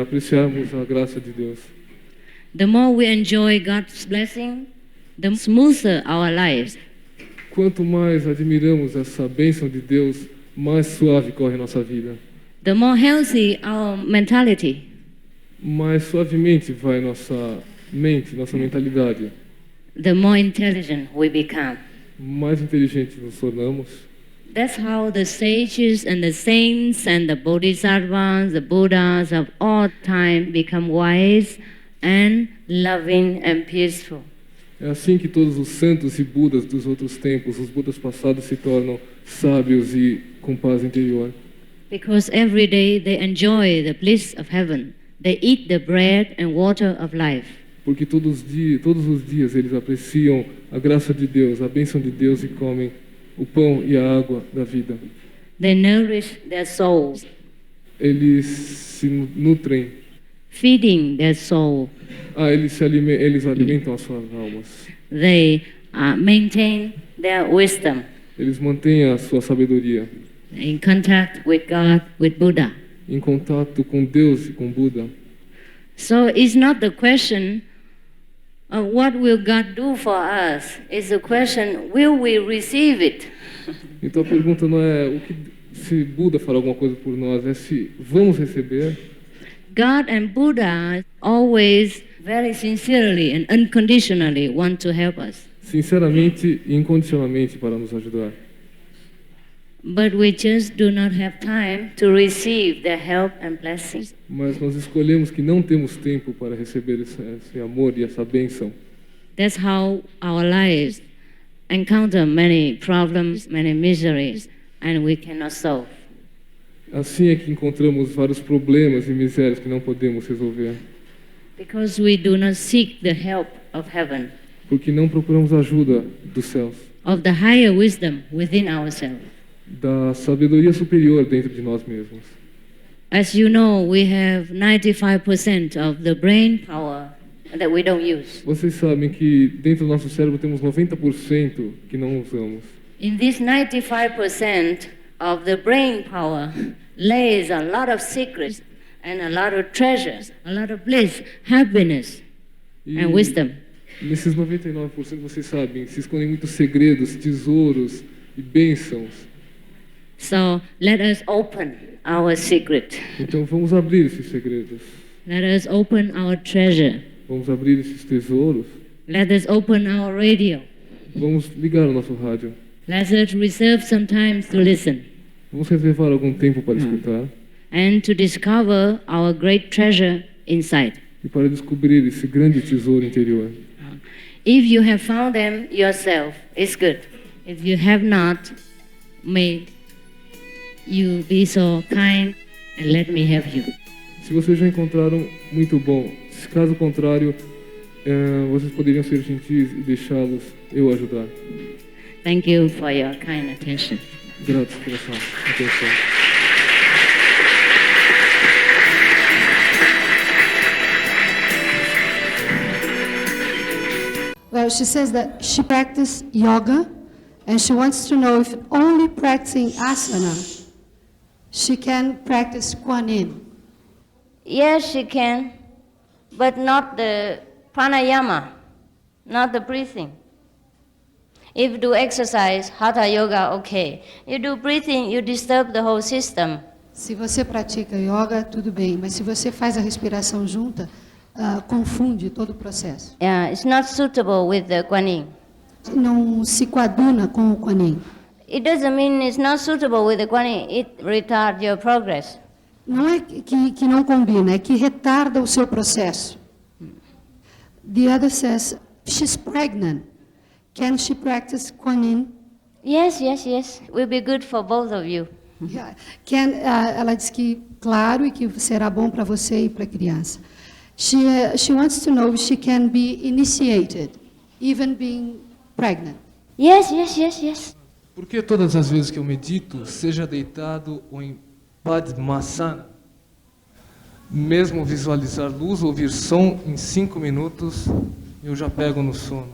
apreciarmos a graça de Deus. The more we enjoy God's blessing, the smoother our lives. Quanto mais admiramos essa bênção de Deus, mais suave corre nossa vida. The more healthy our mentality. Mais suavemente vai nossa mente, nossa mentalidade. The more intelligent we become. Mais inteligentes nos tornamos. That's how the sages and the saints and the bodhisattvas, the Buddhas of all time become wise and loving and peaceful. É assim que todos os santos e Budas dos outros tempos, os Budas passados, se tornam sábios e com paz interior. Because every day they enjoy the bliss of heaven. They eat the bread and water of life. Porque todos os dias eles apreciam a graça de Deus, a bênção de Deus e comem o pão e a água da vida. They nourish their souls. Eles se nutrem. Feeding their soul. Eles alimentam as suas almas. They maintain their wisdom. Eles mantêm a sua sabedoria. In contact with God, with Buddha. Em contato com Deus e com Buda. So it's not the question of what will God do for us. It's the question, will we receive it? Então a pergunta não é se Buda fará alguma coisa por nós, é se vamos receber. God and Buddha always very sincerely and unconditionally want to help us. Sinceramente e incondicionalmente para nos ajudar. But we just do not have time to receive their help and blessings. Mas nós escolhemos que não temos tempo para receber esse amor e essa bênção. That's how our lives encounter many problems, many miseries, and we cannot solve. Assim é que encontramos vários problemas e misérias que não podemos resolver. Because we do not seek the help of heaven. Porque não procuramos ajuda dos céus. Of the higher wisdom within ourselves. Da sabedoria superior dentro de nós mesmos. As you know, we have 95% of the brain power that we don't use. Vocês sabem que dentro do nosso cérebro temos 90% que não usamos. In this 95% of the brain power lays a lot of secrets and a lot of treasures, a lot of bliss, happiness and wisdom. Nesses 99% vocês sabem, se escondem muitos segredos, tesouros e bênçãos. So let us open our secret. Então vamos abrir esses segredos. Let us open our treasure. Vamos abrir esses tesouros. Let us open our radio. Vamos ligar o nosso rádio. Let us reserve some time to listen. Vamos reservar algum tempo para escutar. And to discover our great treasure inside. E para descobrir esse grande tesouro interior. If you have found them yourself, it's good. If you have not, may you be so kind and let me help you. Se vocês já encontraram, muito bom. Se caso contrário, vocês poderiam ser gentis e deixá-los eu ajudar. Thank you for your kind attention. Grato pela sua atenção. Well, she says that she practiced yoga, and she wants to know if only practicing asana, she can practice Kuan Yin. Yes, she can, but not the pranayama, not the breathing. If you do exercise, hatha yoga, okay. You do breathing, you disturb the whole system. Se você pratica yoga, tudo bem, mas se você faz a respiração junta, confunde todo o processo. Yeah, it's not suitable with the Kuan Yin. Não se coaduna com o Kuan Yin. It doesn't mean it's not suitable with the Kuan Yin. It retards your progress. Não é que não combina, é que retarda o seu processo. The other says, she's pregnant. Can she practice Kuan Yin? Yes, yes, yes. Will be good for both of you. Yeah. Ela diz que, claro, e que será bom para você e para a criança. She wants to know if she can be initiated, even being pregnant. Yes, yes, yes, yes. Por que todas as vezes que eu medito, seja deitado ou em Padmasana, mesmo visualizar luz ou ouvir som em 5 minutos, eu já pego no sono?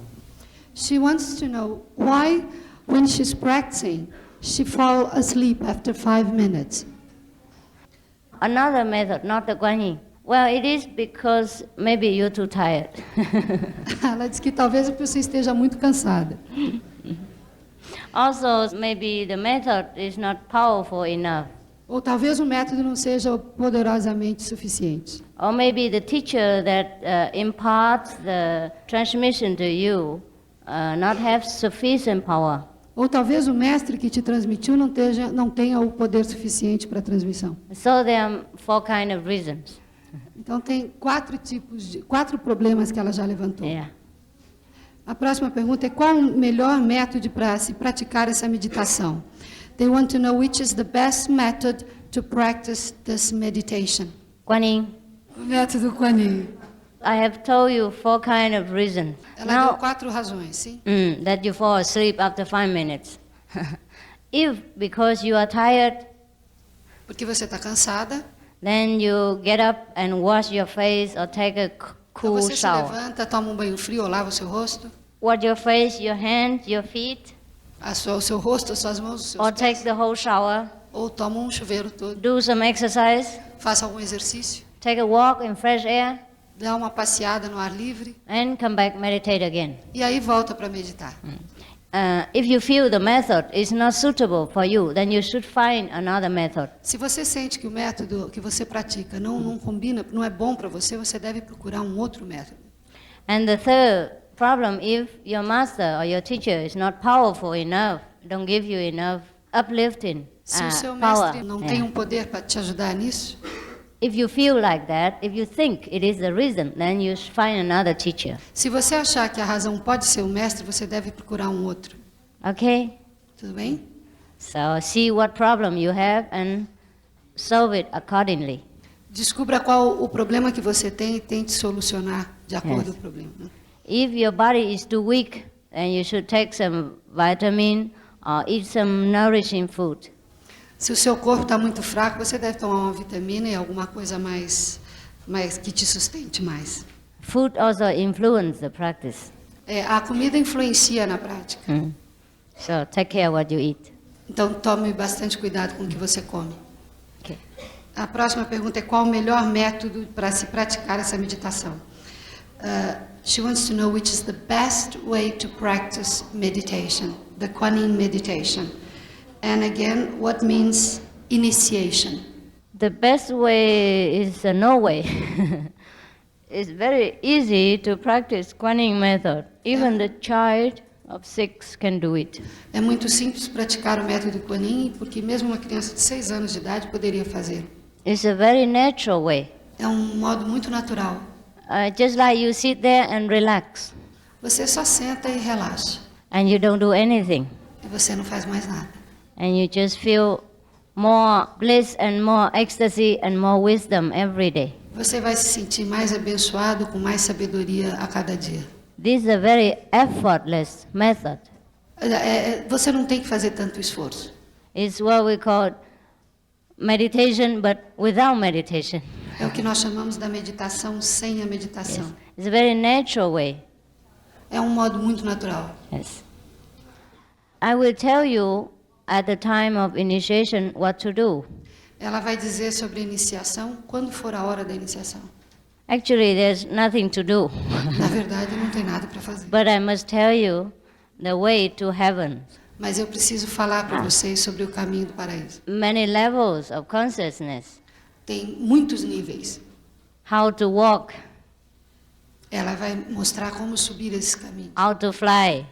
She wants to know why, when she's practicing, she falls asleep after 5 minutes. Another method, not the Kuan Yin. Well, it is because maybe you're too tired. Ela diz que talvez você esteja muito cansada. Also, maybe the method is not powerful enough. Ou talvez o método não seja poderosamente suficiente. Or maybe the teacher that imparts the transmission to you not have sufficient power. Ou talvez o mestre que te transmitiu não tenha o poder suficiente para a transmissão. So there are 4 kinds of reasons. Então tem 4 problemas que ela já levantou. Yeah. A próxima pergunta é qual o melhor método para se praticar essa meditação? They want to know which is the best method to practice this meditation. Kuan Yin. O método Kuan Yin. I have told you 4 kinds of reasons. Ela deu 4 razões, sim? That you fall asleep after 5 minutes. If because you are tired, Porque você está cansada. then you get up and wash your face or take a Então cool você se shower. levanta, toma um banho frio ou lava o seu rosto. Wash your face, your hands, your feet, O seu rosto, as suas mãos, os seus or pés. take the whole shower. Ou toma um chuveiro todo. Do some exercise. Faça algum exercício. Take a walk in fresh air, Dá uma passeada no ar livre. and come back, meditate again. E aí volta para meditar. If you feel the method is not suitable for you, then you should find another method. Se você sente que o método que você pratica não combina, não é bom para você, você deve procurar um outro método. And the third problem, if your master or your teacher is not powerful enough, don't give you enough uplifting Se o seu power. mestre não tem um poder para te ajudar nisso, If you feel like that, if you think it is the reason, then you should find another teacher. se você achar que a razão pode ser o mestre, você deve procurar um outro. Okay? Tudo bem? So see what problem you have and solve it accordingly. Descubra qual o problema que você tem e tente solucionar de acordo Yes. com o problema. If your body is too weak, then you should take some vitamin or eat some nourishing food. Se o seu corpo está muito fraco, você deve tomar uma vitamina e alguma coisa mais que te sustente mais. Food also influences the practice. A comida influencia na prática. So take care what you eat. Então tome bastante cuidado com o que você come. Okay. A próxima pergunta é qual o melhor método para se praticar essa meditação? She wants to know which is the best way to practice meditation, the Kuan Yin meditation. And again, what means initiation? The best way is no way. It's very easy to practice Kuan Yin method. Even the child of 6 can do it. É muito simples praticar o método Kuan Yin, porque mesmo uma criança de 6 anos de idade poderia fazer. It's a very natural way. É um modo muito natural. Just like you sit there and relax, Você só senta e relaxa, and you don't do anything, e você não faz mais nada. and you just feel more bliss and more ecstasy and more wisdom every day. Você vai se sentir mais abençoado, com mais sabedoria a cada dia. This is a very effortless method. Você não tem que fazer tanto esforço. It's what we call meditation, but without meditation. É o que nós chamamos da meditação sem a meditação. Yes. It's a very natural way. É um modo muito natural. Yes. I will tell you at the time of initiation what to do. Ela vai dizer sobre a iniciação quando for a hora da iniciação. Actually, there's nothing to do. Na verdade, não tem nada para fazer. But I must tell you the way to heaven. Mas eu preciso falar para vocês sobre o caminho do paraíso. Many levels of consciousness. Tem muitos níveis. How to walk, Ela vai mostrar como subir esse caminho, how to fly,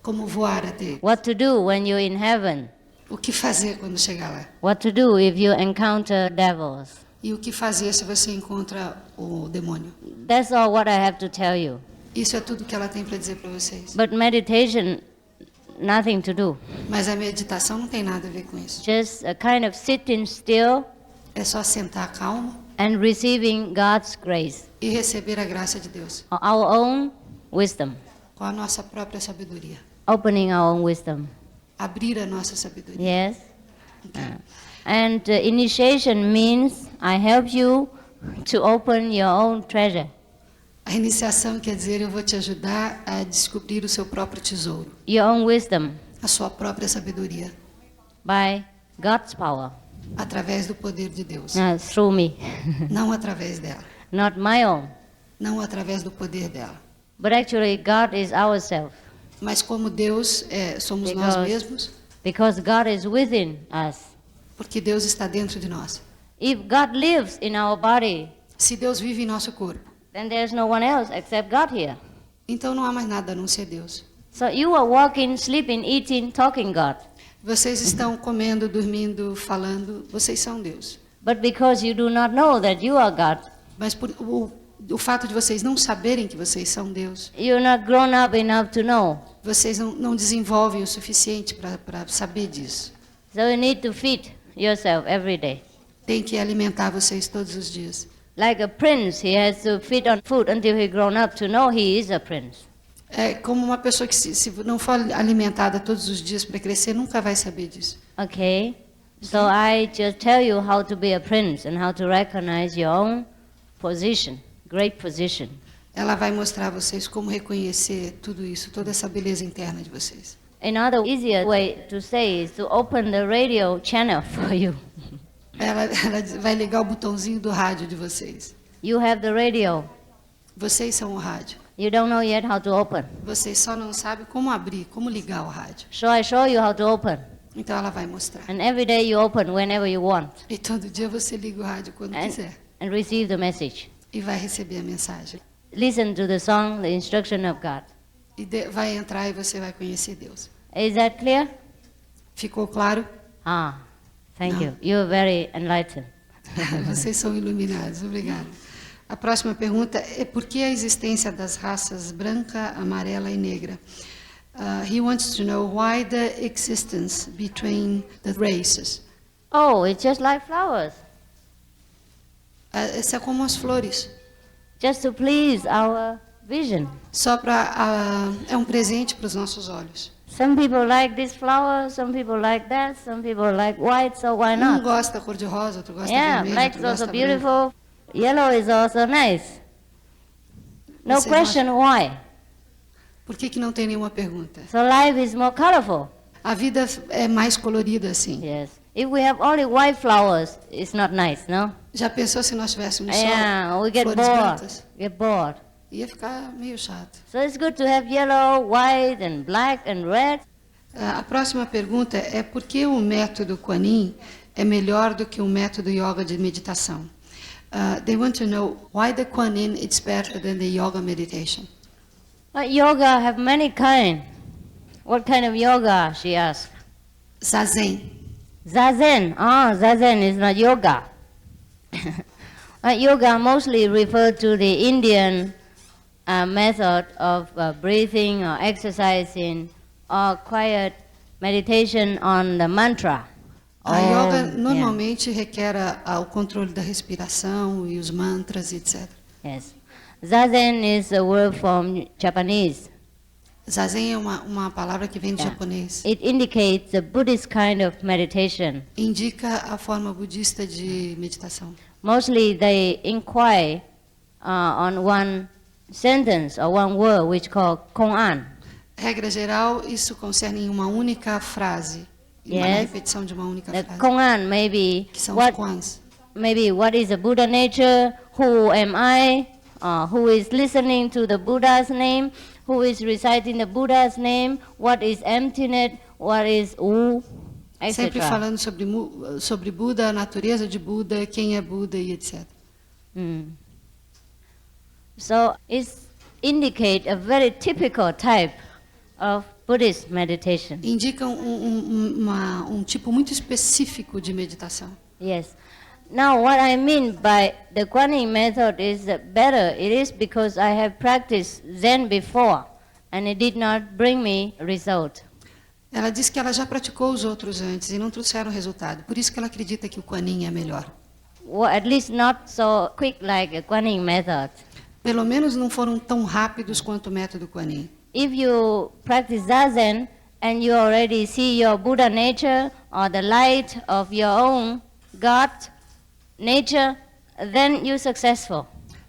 como voar até ele. what to do when you're in heaven, O que fazer quando chegar lá. what to do if you encounter devils. E o que fazer se você encontra o demônio. That's all what I have to tell you. Isso é tudo que ela tem para dizer para vocês. But meditation, nothing to do. Mas a meditação não tem nada a ver com isso. Just a kind of sitting still É só sentar calmo and receiving God's grace, e receber a graça de Deus, our own wisdom, com a nossa própria sabedoria. opening our own wisdom. Abrir a nossa sabedoria. Yes? And initiation means I help you to open your own treasure, A iniciação quer dizer eu vou te ajudar a descobrir o seu próprio tesouro, your own wisdom, a sua própria sabedoria, by God's power, através do poder de Deus, through me, não através dela, not my own. não através do poder dela. But actually, God is ourself, Mas como Deus somos nós mesmos, because God is within us. porque Deus está dentro de nós. If God lives in our body, Se Deus vive em nosso corpo, then there's no one else except God here. então não há mais nada a não ser Deus. So you are walking, sleeping, eating, talking God. Vocês estão comendo, dormindo, falando, vocês são Deus. But because you do not know that you are God, Mas o fato de vocês não saberem que vocês são Deus, you're not grown up enough to know. vocês não desenvolvem o suficiente para saber disso. So you need to feed yourself every day. Tem que alimentar vocês todos os dias. Like a prince, he has to feed on food until he grown up to know he is a prince. É como uma pessoa que se não for alimentada todos os dias para crescer, nunca vai saber disso. Okay? So I just tell you how to be a prince and how to recognize your own position, great position. Ela vai mostrar a vocês como reconhecer tudo isso, toda essa beleza interna de vocês. Another easier way to say is to open the radio channel for you. Ela vai ligar o botãozinho do rádio de vocês. You have the radio. Vocês são o rádio. You don't know yet how to open. Vocês só não sabem como abrir, como ligar o rádio. So I show you how to open. Então ela vai mostrar. And every day you open whenever you want. E todo dia você liga o rádio quando quiser. And receive the message. E vai receber a mensagem. Listen to the song, the instruction of God. E vai entrar e você vai conhecer Deus. Is that clear? Ficou claro? Ah, thank No. you. You're very enlightened. Vocês são iluminados. Obrigada. A próxima pergunta é por que a existência das raças branca, amarela e negra? He wants to know why the existence between the races. Oh, it's just like flowers. Isso é como as flores. Just to please our vision. Só é um presente para os nossos olhos. Some people like this flower, some people like that, some people like white, so why Um not? gosta cor de rosa, outro gosta Yeah, vermelho, black is outro also gosta branco. beautiful. Yellow is also nice. No Você question why. Por que não tem nenhuma pergunta? So life is more colorful. A vida é mais colorida assim. Yes. If we have only white flowers, it's not nice, no? Já pensou se nós tivéssemos Yeah, só we get flores bored. brancas? Get bored. Ia ficar meio chato. So it's good to have yellow, white, and black, and red. A próxima pergunta é por que o método Kuan Yin é melhor do que o método yoga de meditação? They want to know why the Kuan Yin is better than the yoga meditation. But yoga have many kind. What kind of yoga, she asked. Zazen. Zazen. Ah, Zazen is not yoga. Yoga mostly refer to the Indian method of breathing or exercising or quiet meditation on the mantra. A yoga Yeah. normalmente requer o controle da respiração e os mantras, etc. Yes. Zazen is a word from Japanese. Zazen é uma palavra que vem do japonês. It indicates the Buddhist kind of meditation. Indica a forma budista de meditação. Mostly they inquire on one sentence or one word which called Kong-an. Regra geral, isso concerne em uma única frase. Uma repetição de uma única The frase. Kong-an maybe Que são os koans. maybe what is the Buddha nature, who am I, who is listening to the Buddha's name, who is reciting the Buddha's name, what is emptiness, what is Wu, Sempre etc. falando sobre Buda, a natureza de Buda, quem é Buda e etc. So it indicates a very typical type of Buddhist meditation. Indica um tipo muito específico de meditação. Yes. Now what I mean by the Guanyin method is that better. It is because I have practiced Zen before and it did not bring me result. Ela diz que ela já praticou os outros antes e não trouxeram resultado. Por isso que ela acredita que o Kuan-Yin é melhor. Well, at least not so quick like a Guanyin method. Pelo menos não foram tão rápidos quanto o método Kuan-Yin. If you practice Zazen and you already see your Buddha nature or the light of your own God nature, then you're successful.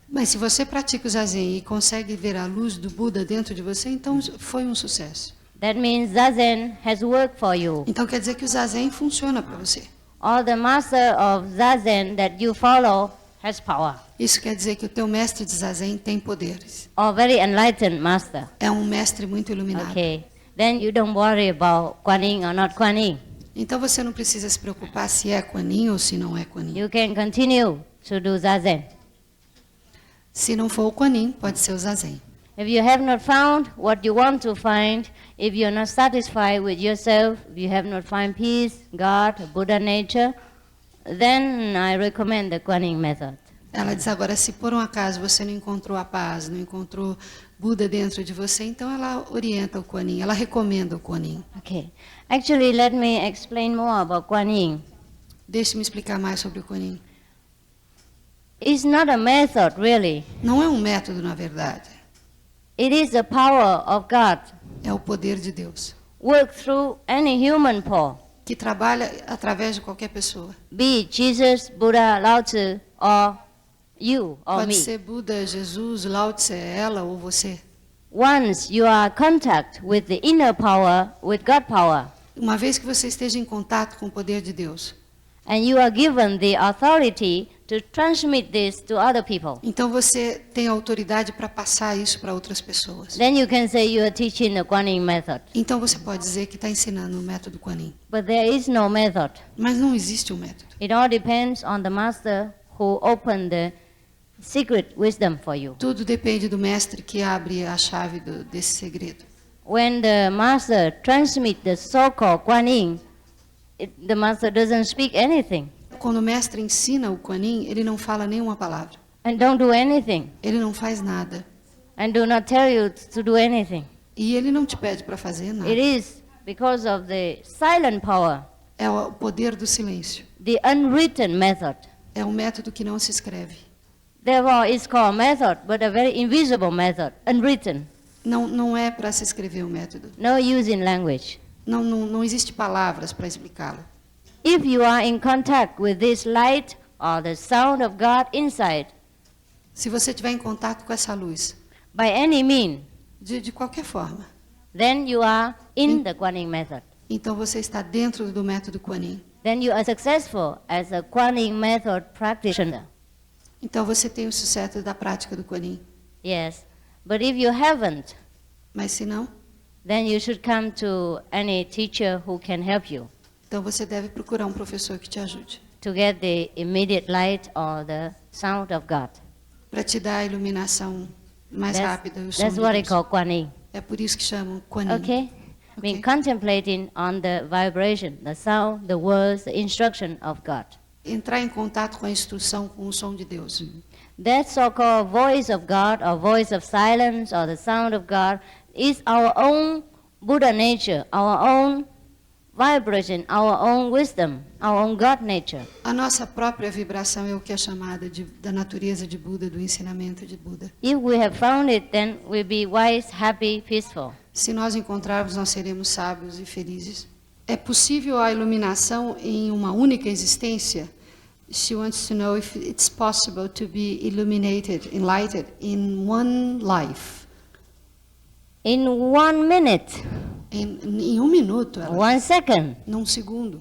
Mas se você pratica o Zazen e consegue ver a luz do Buda dentro de você, então foi um sucesso. That means Zazen has worked for you. Então quer dizer que o Zazen funciona para você. Or the master of Zazen that you follow has power. Isso quer dizer que o teu mestre de Zazen tem poderes. Or very enlightened master. É um mestre muito iluminado. Okay. Then you don't worry about Guanyin or not Guanyin. Então você não precisa se preocupar se é Kuan-Yin ou se não é Kuan-Yin. You can continue to do Zazen. Se não for o Kuan-Yin, pode ser o Zazen. If you have not found what you want to find, if you're not satisfied with yourself, if you have not found peace, God, Buddha nature, then I recommend the Guanyin method. Ela diz agora, se por um acaso você não encontrou a paz, não encontrou Buda dentro de você, então ela orienta o Kuan-Yin, ela recomenda o Kuan-Yin. Okay. Actually, let me explain more about Guanyin. Deixe-me explicar mais sobre o Kuan-Yin. It's not a method, really. Não é um método, na verdade. It is the power of God. É o poder de Deus, Work through any human Paul. que trabalha através de qualquer pessoa. Be it Jesus, Buddha, Lao Tzu, or you or Pode me. ser Buda, Jesus, Lao Tse, ela ou você. Once you are in contact with the inner power, with God power, Uma vez que você esteja em contato com o poder de Deus, and you are given the authority to transmit this to other people, então você tem autoridade para passar isso para outras pessoas. then you can say you are teaching the Guanyin method. Então você pode dizer que está ensinando o método Kuan-Yin. But there is no method. Mas não existe um método. It all depends on the master who opened the secret wisdom for you. Tudo depende do mestre que abre a chave desse segredo. When the master transmits the so-called Guanyin, the master doesn't speak anything Quando o mestre ensina o Kuan-Yin, ele não fala nenhuma palavra. and don't do anything Ele não faz nada. and do not tell you to do anything. E ele não te pede para fazer nada. It is because of the silent power, É o poder do silêncio. the unwritten method. É um método que não se escreve. Therefore, it's called method, but a very invisible method, unwritten, Não é para se escrever o método. no use in language. Não existe palavras para explicá-lo. If you are in contact with this light or the sound of God inside, Se você estiver em contato com essa luz, by any mean, de qualquer forma, then you are in the Guanyin method. então você está dentro do método Kuan-Yin. Then you are successful as a Guanyin method practitioner. Então você tem o sucesso da prática do Kuan-Yin. Yes. But if you haven't, Mas se não, then you should come to any teacher who can help you então você deve procurar um professor que te ajude. to get the immediate light or the sound of God. Para te dar a iluminação mais rápida. O som That's de what I Deus. call Guanyin. É por isso que chamam Kuan-Yin. Okay? I mean, Okay. contemplating on the vibration, the sound, the words, the instruction of God. Entrar em contato com a instrução, com o som de Deus. That so-called voice of God or voice of silence or the sound of God is our own Buddha nature, our own vibration, our own wisdom, our own God nature. A nossa própria vibração é o que é chamada da natureza de Buda, do ensinamento de Buda. If we have found it, then we'll be wise, happy, peaceful. Se nós encontrarmos, nós seremos sábios e felizes. É possível a iluminação em uma única existência? She wants to know if it's possible to be illuminated, enlightened in one life. In 1 minute, Em um minuto, 1 second. num segundo.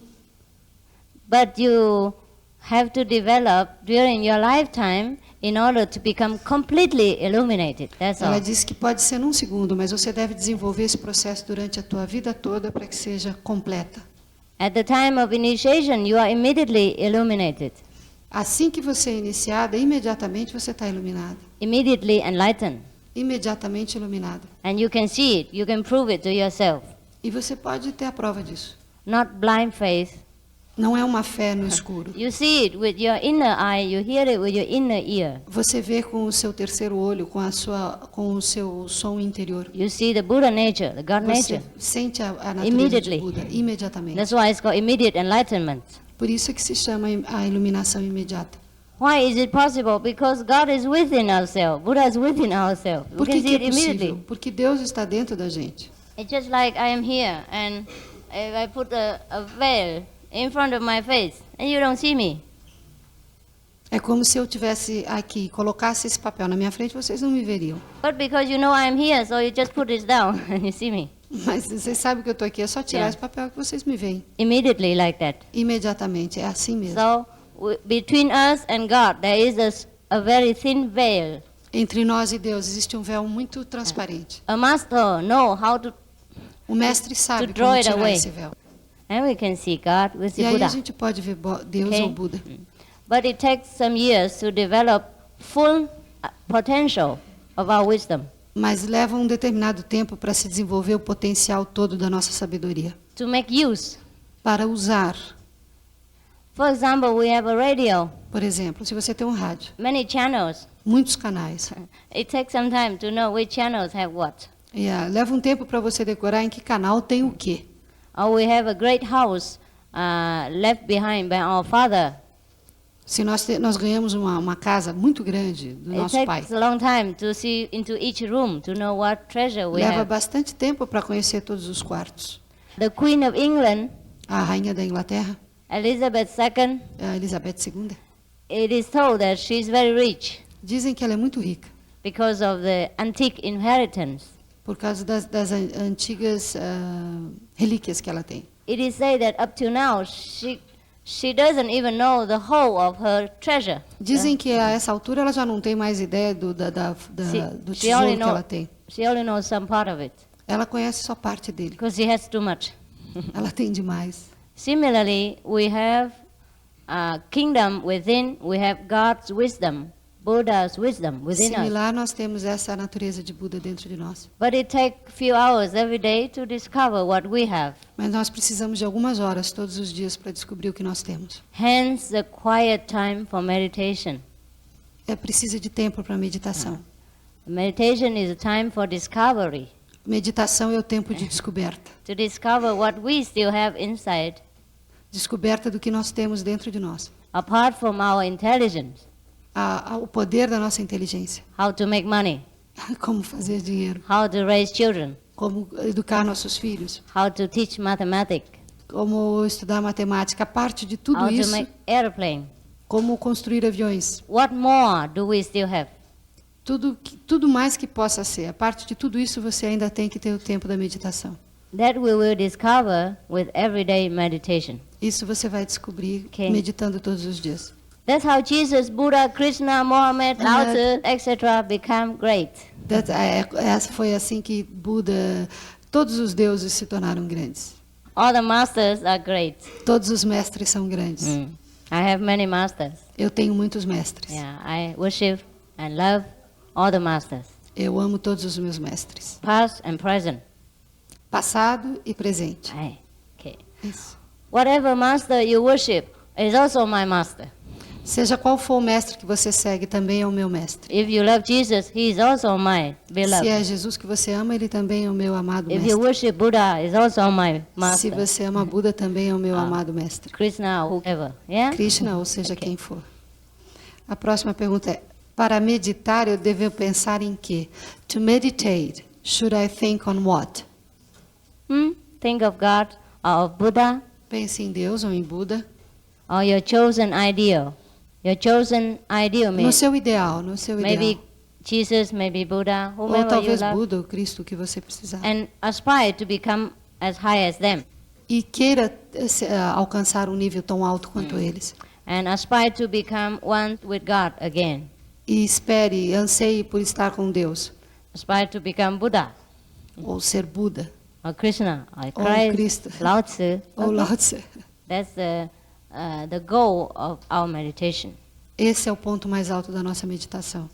But you have to develop during your lifetime in order to become completely illuminated. That's all. Ela diz que pode ser num segundo, mas você deve desenvolver esse processo durante a tua vida toda para que seja completa. At the time of initiation, you are immediately illuminated, Assim que você é iniciada, imediatamente você está iluminada. immediately enlightened. Imediatamente iluminada. And you can see it, you can prove it to yourself. E você pode ter a prova disso. Not blind faith. Não é uma fé no escuro. You see it with your inner eye, you hear it with your inner ear. Você vê com o seu terceiro olho, com o seu som interior. You see the Buddha nature, the God Você nature. sente a natureza de Immediately. Buda imediatamente. That's why it's called immediate enlightenment. Por isso é que se chama a iluminação imediata. Why is it possible? Because God is within ourselves. Buddha is within ourselves. We Por can que, see que it é possível? immediately. Porque Deus está dentro da gente. It's just like I am here and if I put a veil in front of my face and you don't see me. É como se eu tivesse aqui, colocasse esse papel na minha frente, vocês não me veriam. But because you know I am here, so you just put it down and you see me. Mas vocês sabem que eu estou aqui, é só tirar Yeah. esse papel que vocês me veem. Immediately like that. Imediatamente, é assim mesmo. So between us and God there is a very thin veil. Entre nós e Deus existe um véu muito transparente. A master know how to, O mestre sabe To draw como it tirar away. esse véu. and we can see God with E the aí Buddha. a gente pode ver Deus Okay. ou Buda. But it takes some years to develop full potential of our wisdom. Mas leva um determinado tempo para se desenvolver o potencial todo da nossa sabedoria. To make use. Para usar, For example, we have a radio, por exemplo, se você tem um rádio, many channels. muitos canais. It takes some time to know which channels have what. Leva um tempo para você decorar em que canal tem o quê. Or we have a great house left behind by our father. Se nós ganhamos uma casa muito grande do It nosso pai, takes a long time to see into each room to know what treasure we leva have. bastante tempo para conhecer todos os quartos. The Queen of England, A rainha da Inglaterra, Elizabeth II, a Elizabeth II, it is told that she's very rich dizem que ela é muito rica because of the antique inheritance. por causa das antigas relíquias que ela tem. It is said that up to now she doesn't even know the whole of her treasure. Dizem que a essa altura ela já não tem mais ideia do She only tesouro que ela tem. She only knows some part of it Ela conhece só parte dele. because she has too much. Ela tem demais. Similarly, we have a kingdom within, we have God's wisdom, Buddha's wisdom within us. Similar, nós temos essa natureza de Buda dentro de nós. But it takes few hours every day to discover what we have. Mas nós precisamos de algumas horas todos os dias para descobrir o que nós temos. Hence the quiet time for meditation. Precisa de tempo para meditação. Meditation is a time for discovery, Meditação é o tempo de descoberta. to discover what we still have inside, Descoberta do que nós temos dentro de nós. apart from our intelligence, O poder da nossa inteligência. how to make money, Como fazer dinheiro. how to raise children, Como educar nossos filhos. how to teach mathematics, Como estudar matemática. A parte de tudo how to isso, make airplane. como construir aviões. What more do we still have? Tudo mais que possa ser. A parte de tudo isso você ainda tem que ter o tempo da meditação. That we will discover with everyday meditation. Isso você vai descobrir Okay. meditando todos os dias. That's how Jesus, Buddha, Krishna, Mohammed, And Lao Tzu, etc. become great. Essa foi assim que Buda, todos os deuses se tornaram grandes. All the masters are great. Todos os mestres são grandes. I have many masters. Eu tenho muitos mestres. Yeah, I worship and love all the masters, Eu amo todos os meus mestres. past and present. Passado e presente. Okay. Isso. Whatever master you worship is also my master. Seja qual for o mestre que você segue, também é o meu mestre. If you love Jesus, he is also my Se beloved. é Jesus que você ama, ele também é o meu amado If you mestre. worship Buddha, he is also my Se master. você ama Buda, também é o meu amado mestre. Krishna, whoever. Yeah? Krishna, ou seja, quem for. A próxima pergunta é: para meditar, eu devo pensar em quê? To meditate, should I think on what? Think of God or of Buddha Pense em Deus ou em Buda. or your chosen ideal. Your chosen ideal No means seu ideal, no seu maybe ideal. Jesus, maybe Buddha, Ou whomever you talvez love, Buda ou Cristo, o que você precisar. and aspire to become as high as them, E queira alcançar um nível tão alto quanto eles. and aspire to become one with God again. E espere, anseie por estar com Deus. Aspire to become Buddha Ou ser Buda. or Krishna or Ou Christ, Cristo. Lao Tzu. Ou Lao Tse. That's the goal of our meditation. Esse é o ponto mais alto da nossa meditação.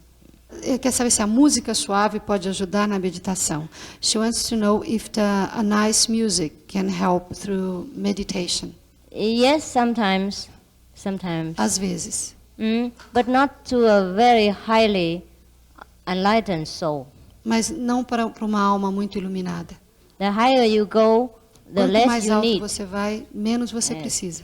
Ele quer saber se a música suave pode ajudar na meditação. She wants to know if a nice music can help through meditation. Yes, sometimes, Às vezes. but not to a very highly enlightened soul. Mas não para uma alma muito iluminada. The higher you go, the Quanto less mais you alto need. você vai, menos você precisa.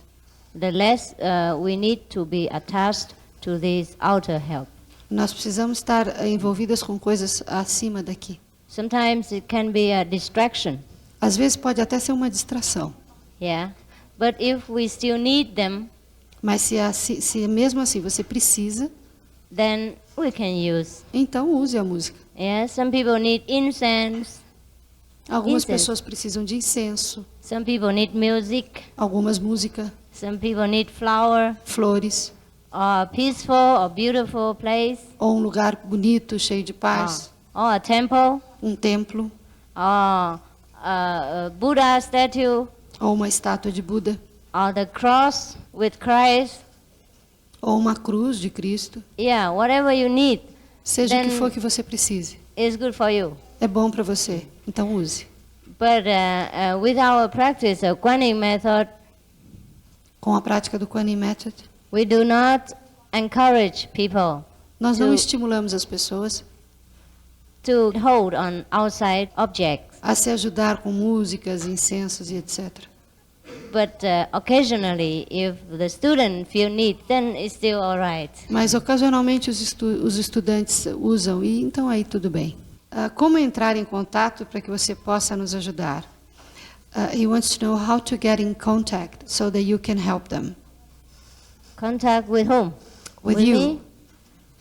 The less we need to be attached to this outer help. Nós precisamos estar envolvidas com coisas acima daqui. Sometimes it can be a distraction, Às vezes pode até ser uma distração. yeah. But if we still need them, Mas se mesmo assim você precisa, then we can use. então use a música. Yeah, some people need incense, Algumas Incense. pessoas precisam de incenso, some people need music, algumas música, some people need flower, flores, or a peaceful or beautiful place, ou um lugar bonito, cheio de paz, or a temple, um templo, or a Buddha statue, ou uma estátua de Buda, or the cross with Christ. ou uma cruz de Cristo. Yeah, whatever you need Seja o que Then- for que você precise. is good for you. É bom para você, então use. But with our practice of Guanyin method, Com a prática do Kuan Yin Method, we do not encourage people nós não to- estimulamos as pessoas to hold on outside objects, a se ajudar com músicas, incensos e etc. but occasionally, if the student feel need, then it's still all right. Mas ocasionalmente os estudantes usam e então aí tudo bem. Como entrar em contato para que você possa nos ajudar? He wants to know how to get in contact so that you can help them. Contact with whom? With you. me?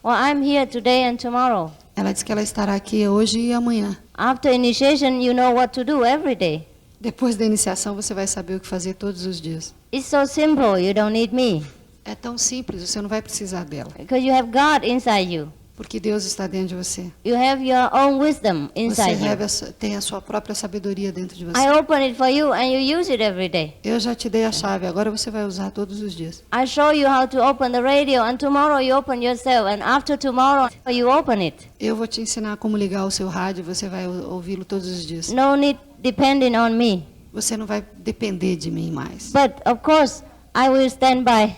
Well, I'm here today and tomorrow. Ela diz que ela estará aqui hoje e amanhã. After initiation, you know what to do every day. Depois da iniciação você vai saber o que fazer todos os dias. It's so simple, you don't need me. É tão simples, você não vai precisar dela, Because you have God inside you. porque Deus está dentro de você. You have your own wisdom Você inside you. tem a sua própria sabedoria dentro de você. I open it for you and you use it every day. Eu já te dei a chave, agora você vai usar todos os dias. I show you how to open the radio and tomorrow you open yourself and after tomorrow you open it. Eu vou te ensinar como ligar o seu rádio, você vai ouvi-lo todos os dias. No need depending on me. Você não vai depender de mim mais. But of course, I will stand by.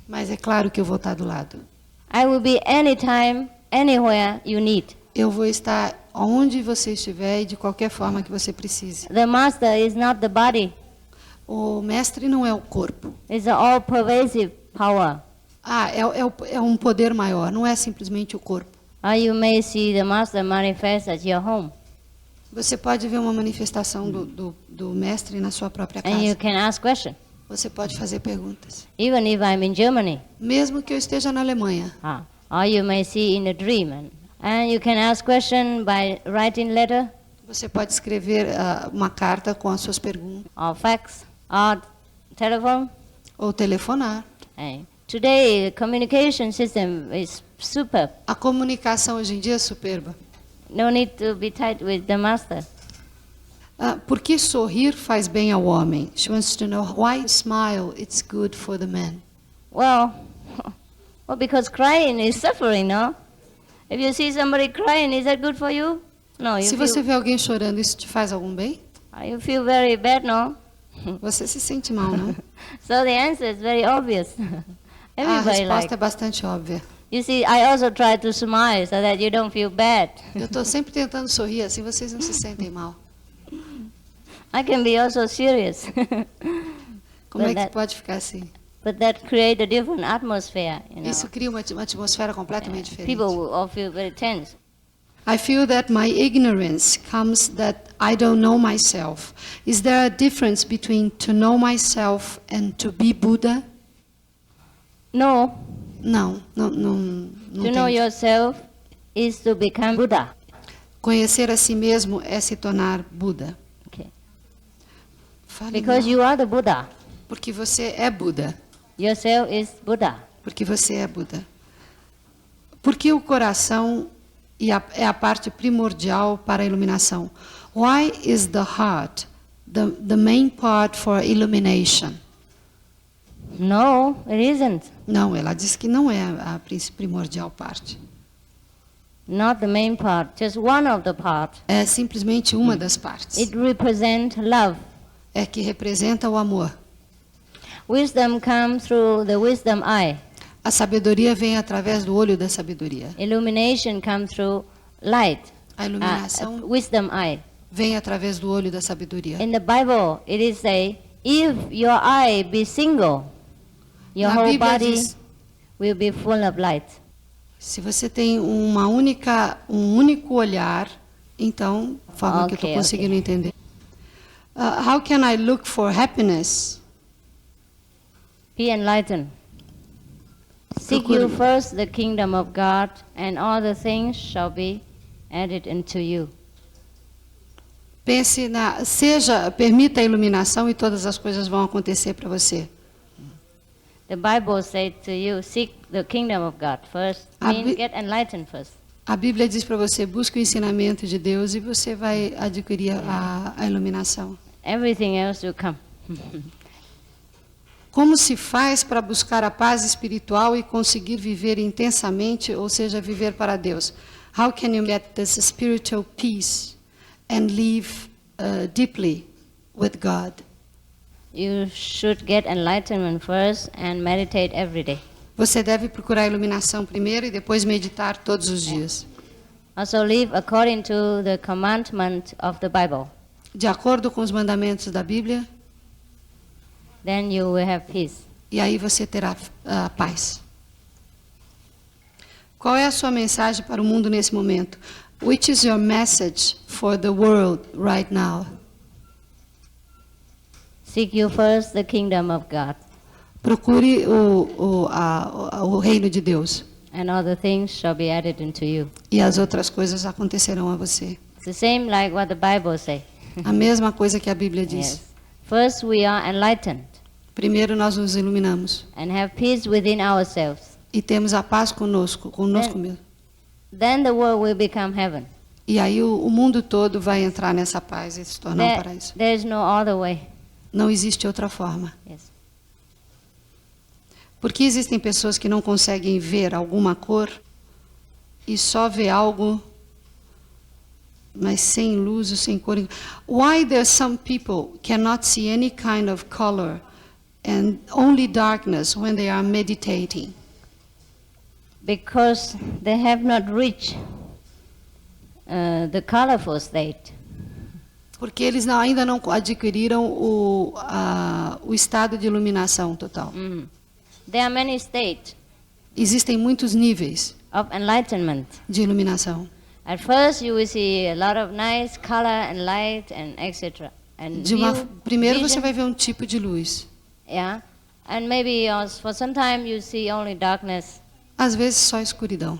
Mas é claro que eu vou estar do lado. I will be anytime, anywhere you need. Eu vou estar onde você estiver e de qualquer forma que você precise. The master is not the body. O mestre não é o corpo. It's an all-pervasive power. É um poder maior, não é simplesmente o corpo. Or you may see the master manifest at your home. Você pode ver uma manifestação do mestre na sua própria And you casa. can ask questions. Você pode fazer perguntas. Even if I'm in Germany. Mesmo que eu esteja na Alemanha. Or you may see in a dream. And you can ask questions by writing letter, Você pode escrever uma carta com as suas perguntas. or fax, or telephone. Ou telefonar. And today, the communication system is super. A comunicação hoje em dia é superba. No need to be tight with the master. Por que sorrir faz bem ao homem? She wants to know why smile it's good for the man. Well, because crying is suffering, no? If you see somebody crying, is that good for you? No, Se você vê alguém chorando, isso te faz algum bem? you feel very bad, no? Você se sente mal, não? So the answer is very obvious. A Everybody resposta like. é bastante óbvia. You see, I also try to smile so that you don't feel bad. Eu estou sempre tentando sorrir, assim vocês não se sentem mal. I can be also serious. Como é But que that- pode ficar assim? But that create a different atmosphere, you know. Isso cria uma atmosfera completamente diferente. People will all feel very tense. I feel that my ignorance comes that I don't know myself. Is there a difference between to know myself and to be Buddha? No, Não to know tem. yourself is to become Buddha. Conhecer a si mesmo é se tornar Buda. Okay. Fale Because mal. you are the Buddha. Porque você é Buda. Yourself is Buddha. Porque você é Buda. Porque o coração é a parte primordial para a iluminação. Why is the heart the main part for illumination? No, it isn't. Não, ela diz que não é a primordial parte. Not the main part, just one of the parts. É simplesmente uma das partes. It represents love. É que representa o amor. Wisdom comes through the wisdom eye. A sabedoria vem através do olho da sabedoria. Illumination comes through light. A iluminação Wisdom eye. vem através do olho da sabedoria. In the Bible, it is say, if your eye be single, your Na whole Bíblia body diz, will be full of light. se você tem um único olhar, então, a forma que eu estou Ok, conseguindo entender. How can I look for happiness? Be enlightened. Seek Procure- you first the kingdom of God, and all the things shall be added unto you. Pense permita a iluminação e todas as coisas vão acontecer para você. The Bible said to you, seek the kingdom of God first. A Means Bi- get enlightened first. A Bíblia diz para você, busque o ensinamento de Deus e você vai adquirir a iluminação. Everything else will come. Como se faz para buscar a paz espiritual e conseguir viver intensamente, ou seja, viver para Deus? How can you get this spiritual peace and live deeply with God? You should get enlightenment first and meditate every day. Você deve procurar a iluminação primeiro e depois meditar todos os dias. Also live according to the commandment of the Bible. De acordo com os mandamentos da Bíblia, Then you will have peace. e aí você terá paz. Qual é a sua mensagem para o mundo nesse momento? Which is your message for the world right now? Seek you first the kingdom of God, Procure o reino de Deus and all the things shall be added unto you. e as outras coisas acontecerão a você. It's the same like what the Bible says. A mesma coisa que a Bíblia diz. Yes. First we are enlightened Primeiro nós nos iluminamos and have peace within ourselves. e temos a paz conosco mesmo. Then the world will become heaven. E aí o mundo todo vai entrar nessa paz e se tornar um paraíso. There is no other way. Não existe outra forma. Yes. Porque existem pessoas que não conseguem ver alguma cor e só vê algo, mas sem luz ou sem cor. Why there some people cannot see any kind of color and only darkness when they are meditating? Because they have not reached the colorful state. Porque eles ainda não adquiriram o estado de iluminação total. There are many states Existem muitos níveis of enlightenment. de iluminação. At first you will see a lot of nice color and light and etc. And Primeiro você vision, vai ver um tipo de luz. yeah, and maybe for some time you see only darkness. Às vezes só escuridão.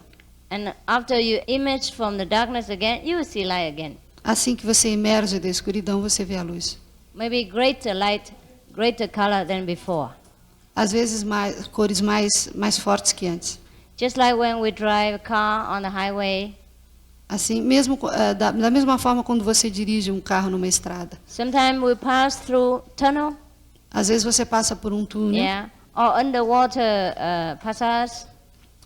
And after you emerge from the darkness again, you will see light again. Assim que você emerge da escuridão, você vê a luz. Maybe greater light, greater color than before. Às vezes cores mais fortes que antes. Just like when we drive a car on the highway, Assim, mesmo da mesma forma quando você dirige um carro numa estrada. sometimes we pass through tunnel, Às vezes você passa por um túnel yeah, or underwater passage,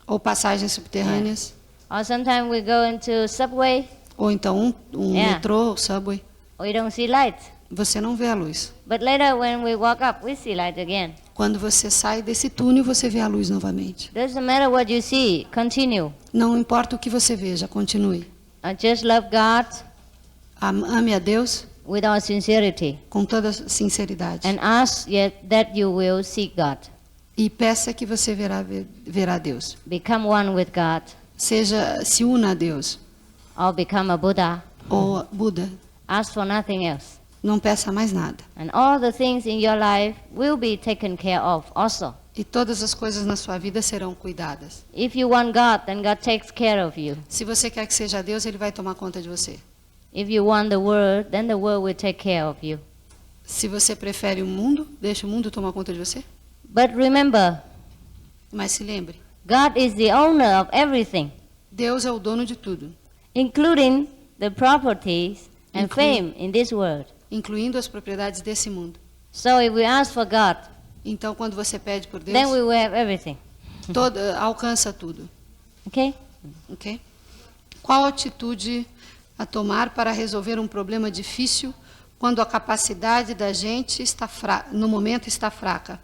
ou passagens subterrâneas, or sometimes we go into subway, ou então um Yeah. metrô, we don't we don't see light. Você não vê a luz. But later when we walk up, we see light again. Quando você sai desse túnel, você vê a luz novamente. Doesn't matter what you see, continue. Não importa o que você veja, continue. Just love God Ame a Deus with all sincerity com toda sinceridade. and ask that you will seek God. E peça que você verá Deus. Become one with God Se una a Deus. or become a Buddha. Ou Buda. Ask for nothing else. Não peça mais nada. And all the things in your life will be taken care of also. E todas as coisas na sua vida serão cuidadas. If you want God, then God takes care of you. Se você quer que seja Deus, Ele vai tomar conta de você. If you want the world, then the world will take care of you. Se você prefere o mundo, deixa o mundo tomar conta de você. But remember, Mas se lembre, God is the owner of everything, Deus é o dono de tudo, including the properties and Inclu- fame in this world. incluindo as propriedades desse mundo. So if we ask for God, Então, quando você pede por then Deus, we will have everything. alcança tudo. Okay? Ok? Qual atitude a tomar para resolver um problema difícil quando a capacidade da gente no momento está fraca?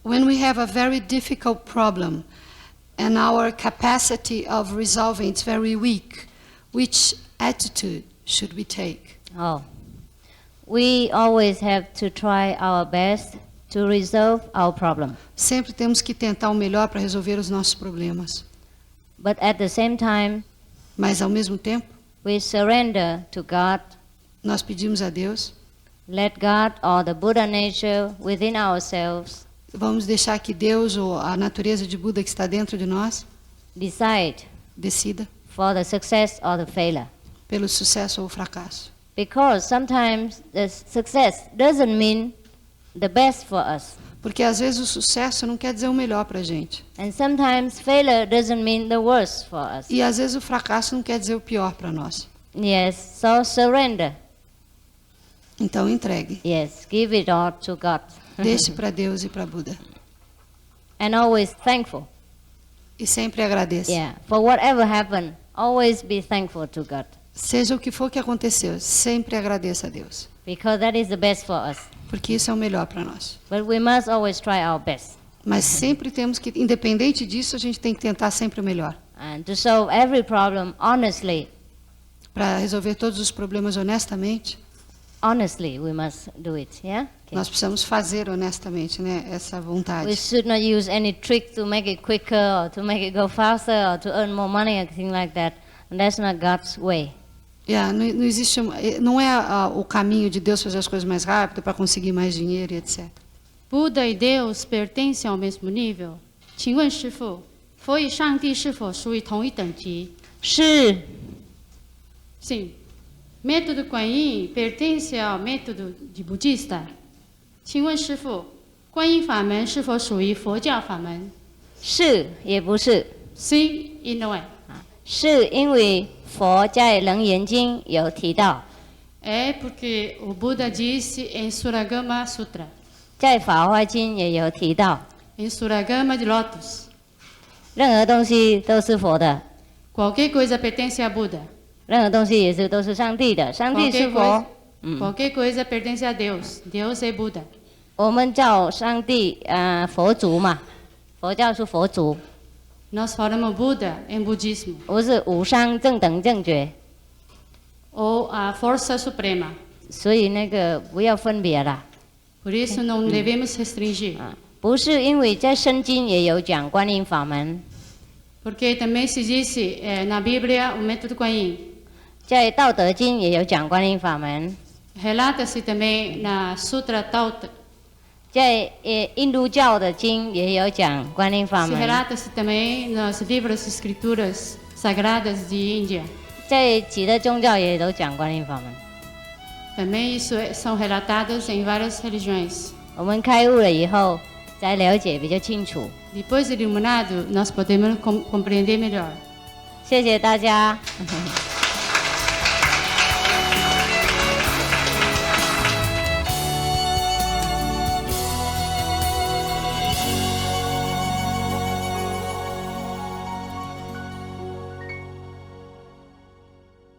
When we have a very difficult problem and our capacity of resolving is very weak, which attitude should we take? Oh. We always have to try our best to resolve our problem. Sempre temos que tentar o melhor para resolver os nossos problemas. But at the same time, Mas, ao mesmo tempo, we surrender to God, nós pedimos a Deus, let God or the Buddha nature within ourselves vamos deixar que Deus ou a natureza de Buda que está dentro de nós decide decida for the success or the failure. pelo sucesso ou o fracasso. Because sometimes the success doesn't mean the best for us. Porque às vezes o sucesso não quer dizer o melhor para a gente. And sometimes failure doesn't mean the worst for us. E às vezes o fracasso não quer dizer o pior para nós. Yes, so surrender. Então entregue. Yes, give it all to God. Deixe para Deus e para Buda. And always thankful. E sempre agradeça. Yeah, for whatever happened, always be thankful to God. Seja o que for que aconteceu, sempre agradeça a Deus. Because that is the best for us. Porque isso é o melhor para nós. But we must always try our best. Mas sempre temos que, independente disso, a gente tem que tentar sempre o melhor. And to solve every problem honestly, Para resolver todos os problemas honestamente, we must do it. Yeah? Okay. nós precisamos fazer honestamente, né, essa We vontade. should not use any trick to make it quicker or to make it go faster or to earn more money or anything like that. And that's not God's way. Não existe, não é o caminho de Deus fazer as coisas mais rápido para conseguir mais dinheiro e etc. Buda e Deus pertencem ao mesmo nível? 请问师父，佛与上帝是否属于同一等级？是 Sim. Método Kuan Yin pertence ao método de budista? 请问师父，观音法门是否属于佛教法门？是也不是， Sim e não é. 是因为佛在《楞严经》有提到， É porque o Buda disse em Suragama Sutra, 在《法华经》也有提到， em Suragama de Lotus, 任何东西都是佛的， qualquer coisa pertence a Buda. 任何东西都是上帝的，上帝是 Qualquer 佛 coisa,。qualquer coisa pertence a Deus. Deus é Buda. 我们叫上帝佛祖嘛，佛教是佛祖， Nós falamos Buda em budismo, 不是无上正等正觉， ou a força suprema. 所以那个不要分别啦。 Por isso não devemos restringir. 不是因为在圣经也有讲观音法门， Porque também se disse na Bíblia o método Kuan Yin. 在道德经也有讲观音法门， Relata-se também na Sutra Tao. 在印度教的经也有讲观音法 Se 门， relata-se também nos livros e escrituras sagradas de Índia. 在其他宗教也都讲观音法门。 Também isso são relatados em várias religiões. 我们开悟了以后，才了解比较清楚。 Depois de iluminado, nós podemos compreender melhor. 谢谢大家。